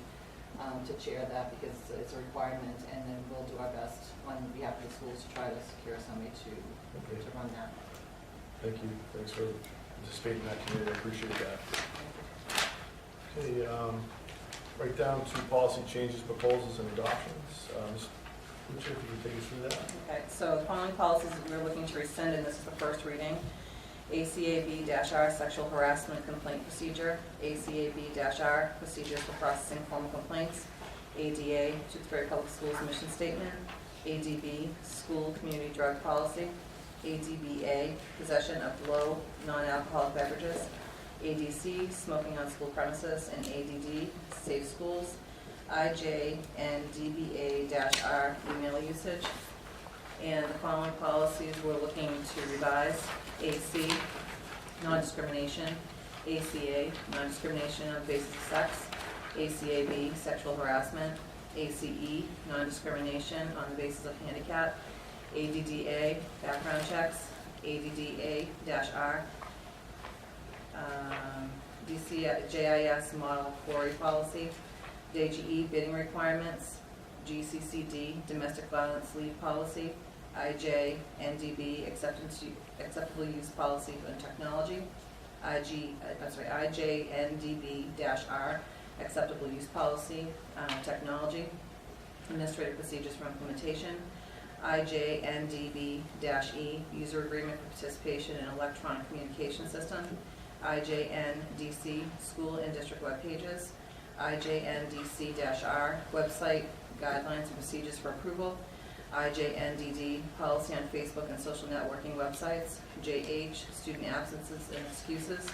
to chair that because it's a requirement, and then we'll do our best on behalf of the schools to try to secure somebody to run that. Thank you. Thanks for participating in that committee. I appreciate that. Okay, right down to policy changes, proposals, and adoptions. Ms. Kuchar, if you could take us through that. Okay, so the following policies that we're looking to rescind, and this is the first reading. ACAB-R, sexual harassment complaint procedure. ACAB-R, procedures for processing formal complaints. ADA, Tewksbury Public Schools mission statement. ADB, school community drug policy. ADBA, possession of low non-alcoholic beverages. ADC, smoking on school premises. And ADD, safe schools. IJ and DBA-R, email usage. And the following policies we're looking to revise. AC, non-discrimination. ACA, non-discrimination on the basis of sex. ACAB, sexual harassment. ACE, non-discrimination on the basis of handicap. ADDA, background checks. ADDA-R, JIS model quarry policy. DGE, bidding requirements. GCCD, domestic violence leave policy. IJ, NDB, acceptable use policy and technology. IJ, NDB-R, acceptable use policy, technology. Administrative procedures for implementation. IJ, NDB-E, user agreement for participation in electronic communication system. IJNDC, school and district web pages. IJNDC-R, website guidelines and procedures for approval. IJNDD, policy on Facebook and social networking websites. JH, student absences and excuses.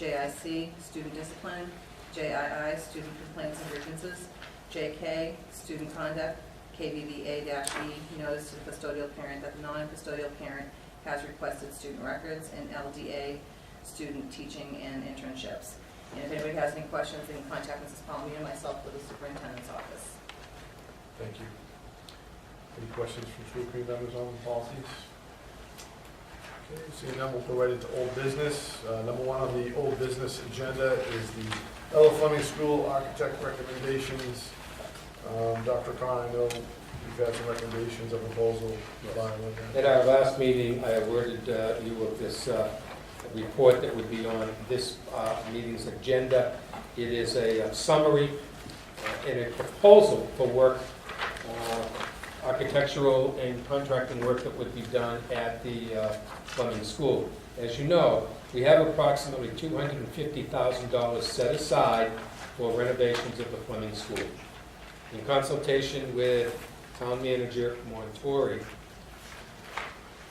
JIC, student discipline. JII, student complaints and grievances. JK, student conduct. KBBA-E, notice to the custodial parent that the non-custodial parent has requested student records. And LDA, student teaching and internships. And if anybody has any questions, they can contact Mrs. Palmer and myself with the superintendent's office. Thank you. Any questions from school committee members on the policies? Okay, seeing none, we'll go right into old business. Number one on the old business agenda is the Ella Fleming School architect recommendations. Dr. Khan, I know You've had some recommendations, a proposal. At our last meeting, I awarded you of this report that would be on this meeting's agenda. It is a summary and a proposal for work, architectural and contracting work that would be done at the Fleming School. As you know, we have approximately $250,000 set aside for renovations of the Fleming School. In consultation with Town Manager Montori,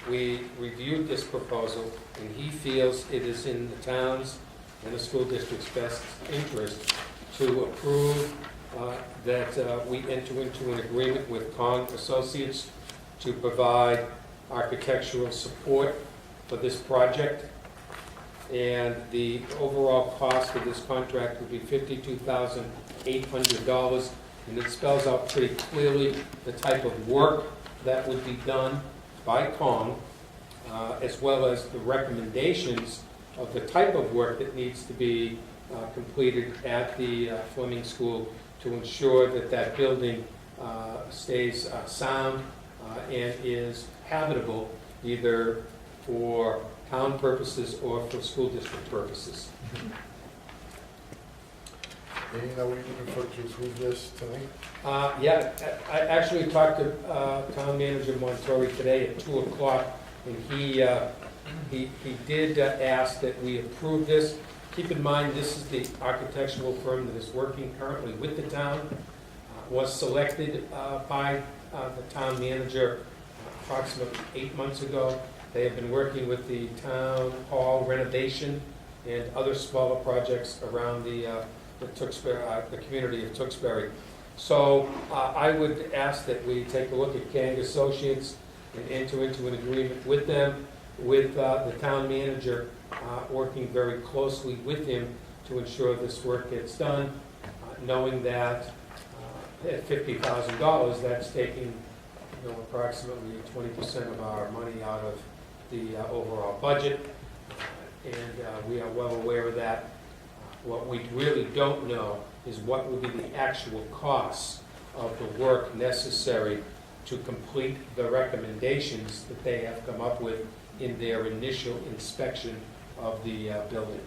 we reviewed this proposal, and he feels it is in the town's and the school district's best interest to approve that we enter into an agreement with Kong Associates to provide architectural support for this project. And the overall cost of this contract would be $52,800, and it spells out pretty clearly the type of work that would be done by Kong, as well as the recommendations of the type of work that needs to be completed at the Fleming School to ensure that that building stays sound and is habitable, either for town purposes or for school district purposes. And are we looking for to approve this tonight? Yeah, I actually talked to Town Manager Montori today at 2 o'clock, and he did ask that we approve this. Keep in mind, this is the architectural firm that is working currently with the town, was selected by the town manager approximately 8 months ago. They have been working with the town hall renovation and other smaller projects around the community of Tewksbury. So I would ask that we take a look at Kang Associates and enter into an agreement with them, with the town manager working very closely with him to ensure this work gets done, knowing that at $50,000, that's taking approximately 20% of our money out of the overall budget, and we are well aware of that. What we really don't know is what will be the actual costs of the work necessary to complete the recommendations that they have come up with in their initial inspection of the building.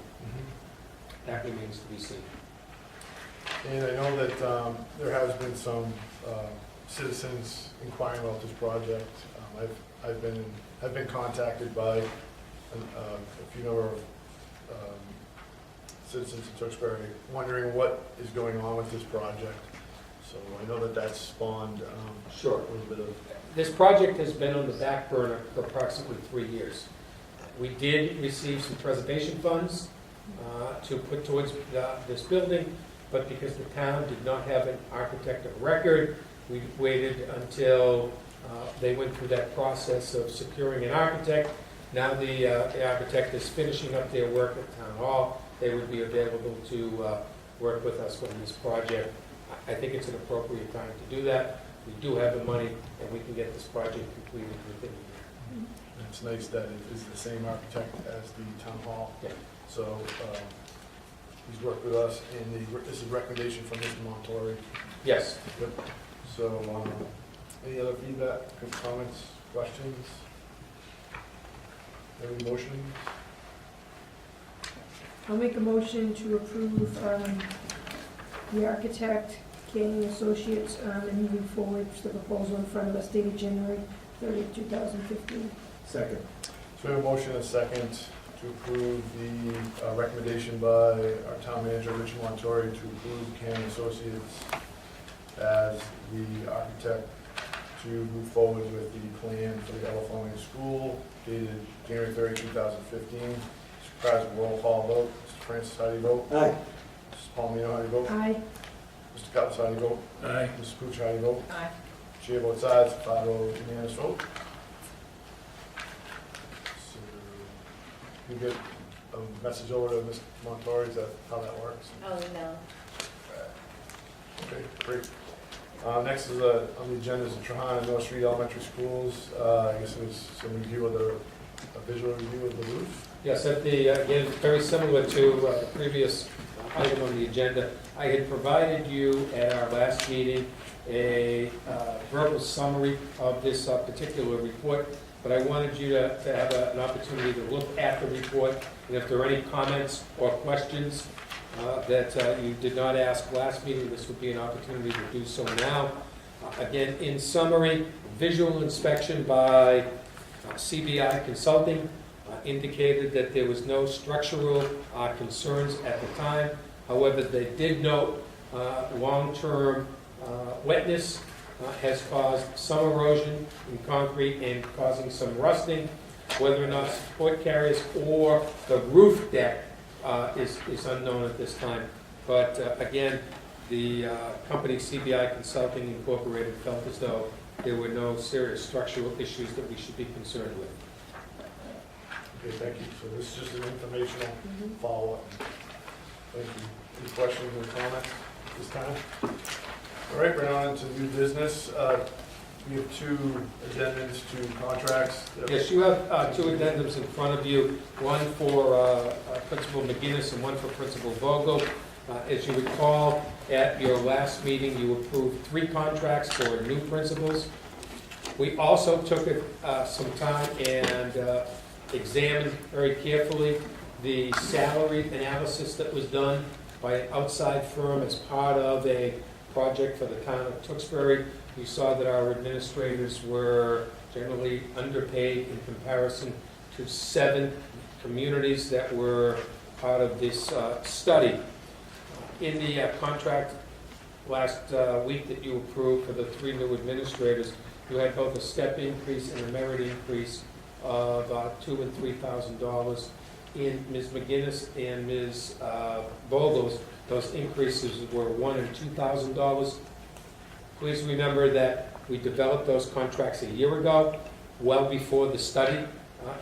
That remains to be seen. And I know that there has been some citizens inquiring about this project. I've been contacted by a few number of citizens in Tewksbury wondering what is going on with this project. So I know that that's spawned Sure. a little bit of. This project has been on the back burner for approximately 3 years. We did receive some preservation funds to put towards this building, but because the town did not have an architect of record, we waited until they went through that process of securing an architect. Now the architect is finishing up their work at Town Hall. They would be available to work with us on this project. I think it's an appropriate time to do that. We do have the money, and we can get this project completed within a year. It's nice that it is the same architect as the town hall. Yeah. So he's worked with us, and this is a recommendation from Mr. Montori. Yes. Yep. So any other feedback, comments, questions? Any motion? I'll make a motion to approve the architect, King Associates, and moving forward to the proposal in front of us dated January 30th, 2015. Second. So we have a motion and a second to approve the recommendation by our town manager, Richard Montori, to approve Cannon Associates as the architect to move forward with the plan for the Ella Fleming School dated January 30, 2015. Mr. President, roll call vote. Mr. Francis, how do you vote? Aye. Mrs. Palomino, how do you vote? Aye. Mr. Cutler, how do you vote? Aye. Mrs. Pooch, how do you vote? Aye. Chair votes aye, it's a 5-0 unanimous vote. So, you get a message over to Mr. Montori, is that how that works? Oh, no. Okay, great. Next is on the agenda is the Trahan and North Street Elementary Schools. I guess it was some review of a visual review of the roof. Yes, at the, again, very similar to the previous item on the agenda, I had provided you at our last meeting a verbal summary of this particular report, but I wanted you to have an opportunity to look at the report, and if there are any comments or questions that you did not ask last meeting, this would be an opportunity to do so now. Again, in summary, visual inspection by CBI Consulting indicated that there was no structural concerns at the time. However, they did note long-term wetness has caused some erosion in concrete and causing some rusting. Whether or not support carriers or the roof deck is unknown at this time. But again, the company CBI Consulting Incorporated felt as though there were no serious structural issues that we should be concerned with. Okay, thank you. So this is just an informational follow-up. Thank you. Any questions or comments this time? All right, we're on to new business. We have two addendums to contracts. Yes, you have two addendums in front of you, one for Principal McGinnis and one for Principal Vogel. As you recall, at your last meeting, you approved 3 contracts for new principals. We also took some time and examined very carefully the salary analysis that was done by an outside firm as part of a project for the town of Tewksbury. We saw that our administrators were generally underpaid in comparison to 7 communities that were part of this study. In the contract last week that you approved for the 3 new administrators, you had both a step increase and a merit increase of $2,000 and $3,000. In Ms. McGinnis and Ms. Vogel's, those increases were $1,000 and $2,000. Please remember that we developed those contracts a year ago, well before the study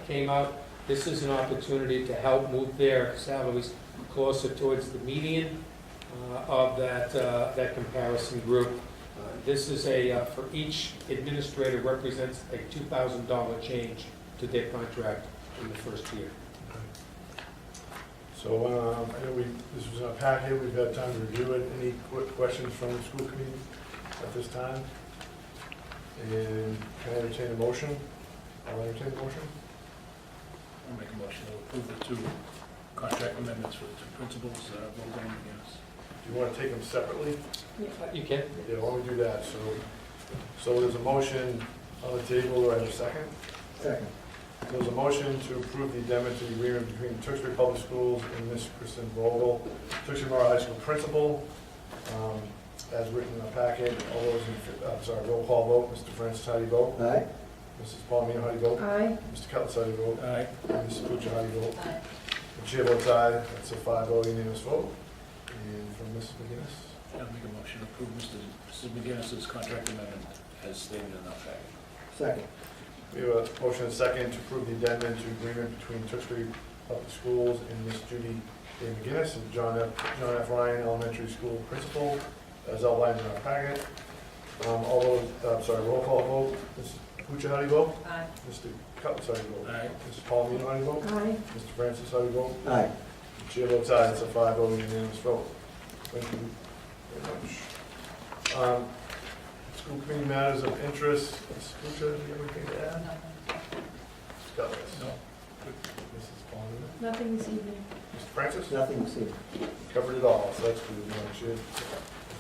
came out. This is an opportunity to help move their salaries closer towards the median of that comparison group. This is for each administrator represents a $2,000 change to their contract in the first year. So I know this was in our packet. We've had time to review it. Any questions from the school committee at this time? And can I entertain a motion? I'll entertain a motion. I'll make a motion to approve the 2 contract amendments for the 2 principals, Vogel and McGinnis. Do you want to take them separately? You can. Yeah, why don't we do that? So there's a motion on the table. Do I have a second? Second. There's a motion to approve the addendum to the agreement between Tewksbury Public Schools and Ms. Kristen Vogel, Tewksbury Memorial High School principal, as written in the packet. All those roll call vote. Mr. Francis, how do you vote? Aye. Mrs. Palomino, how do you vote? Aye. Mr. Cutler, how do you vote? Aye. And Mrs. Puccia, how do you vote? Aye. The chair votes aye. That's a 5-0 unanimous vote. And from Mrs. McGinnis? I'll make a motion to approve Mrs. McGinnis's contract amendment as stated in our packet. Second. We have a motion and a second to approve the addendum to agreement between Tewksbury Public Schools and Ms. Judy A. McGinnis and John F. Ryan Elementary School Principal, as outlined in our packet. Roll call vote. Mrs. Puccia, how do you vote? Aye. Mr. Cutler, how do you vote? Aye. Mrs. Palomino, how do you vote? Aye. Mr. Francis, how do you vote? Aye. The chair votes aye. It's a 5-0 unanimous vote. Thank you very much. School committee matters of interest. Mrs. Puccia, do you have anything to add? Mr. Cutler? No. Mrs. Palomino? Nothing this evening. Mr. Francis? Nothing this evening. Covered it all, so that's good. Madam Chair.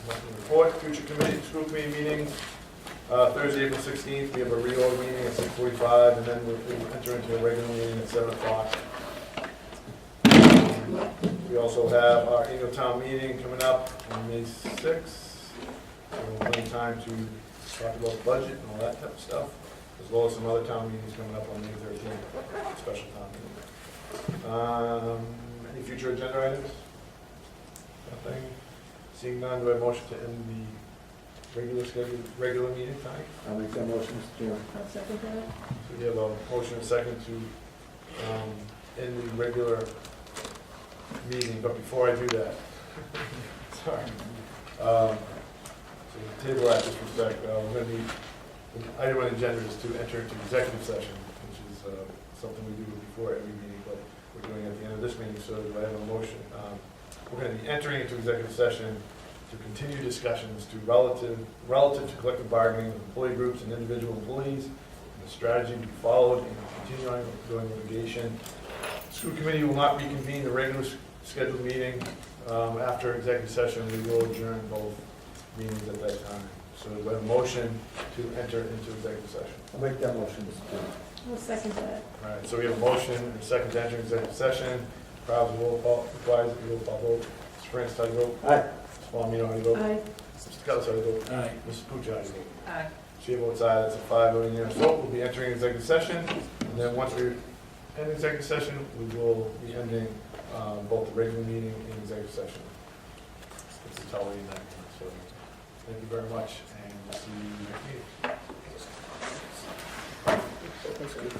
Nothing to report. Future committee, school committee meetings. Thursday, April 16th, we have a reorg meeting at 6:45, and then we'll enter into a regular meeting at 7 o'clock. We also have our annual town meeting coming up on May 6th. So we'll have plenty of time to talk about the budget and all that type of stuff, as well as some other town meetings coming up on May 13th, special town meeting. Any future agenda items? Nothing. Seeing none, do I have a motion to end the regular meeting time? I'll make that motion, Mr. Chairman. I'll second that. So we have a motion and second to end the regular meeting, but before I do that, sorry. So the table act with respect, we're going to need, the item on the agenda is to enter into executive session, which is something we do before every meeting, but we're doing it at the end of this meeting, so do I have a motion? We're going to be entering into executive session to continue discussions relative to collective bargaining with employee groups and individual employees, and the strategy to be followed in continuing ongoing litigation. School committee will not reconvene the regular scheduled meeting. After executive session, we will adjourn both meetings at that time. So we have a motion to enter into executive session. I'll make that motion, Mr. Chairman. I'll second that. All right, so we have a motion and a second to enter executive session. Requires a roll call vote. Mr. France, how do you vote? Aye. Mr. Palomino, how do you vote? Aye. Mr. Scott, how do you vote? Aye. Mrs. Pucci, how do you vote? Aye. Chair votes aye, that's a 5-0 unanimous vote. We'll be entering executive session, and then once we end executive session, we will be ending both the regular meeting and executive session. It's a totally night, so thank you very much, and we'll see you next meeting. That's good.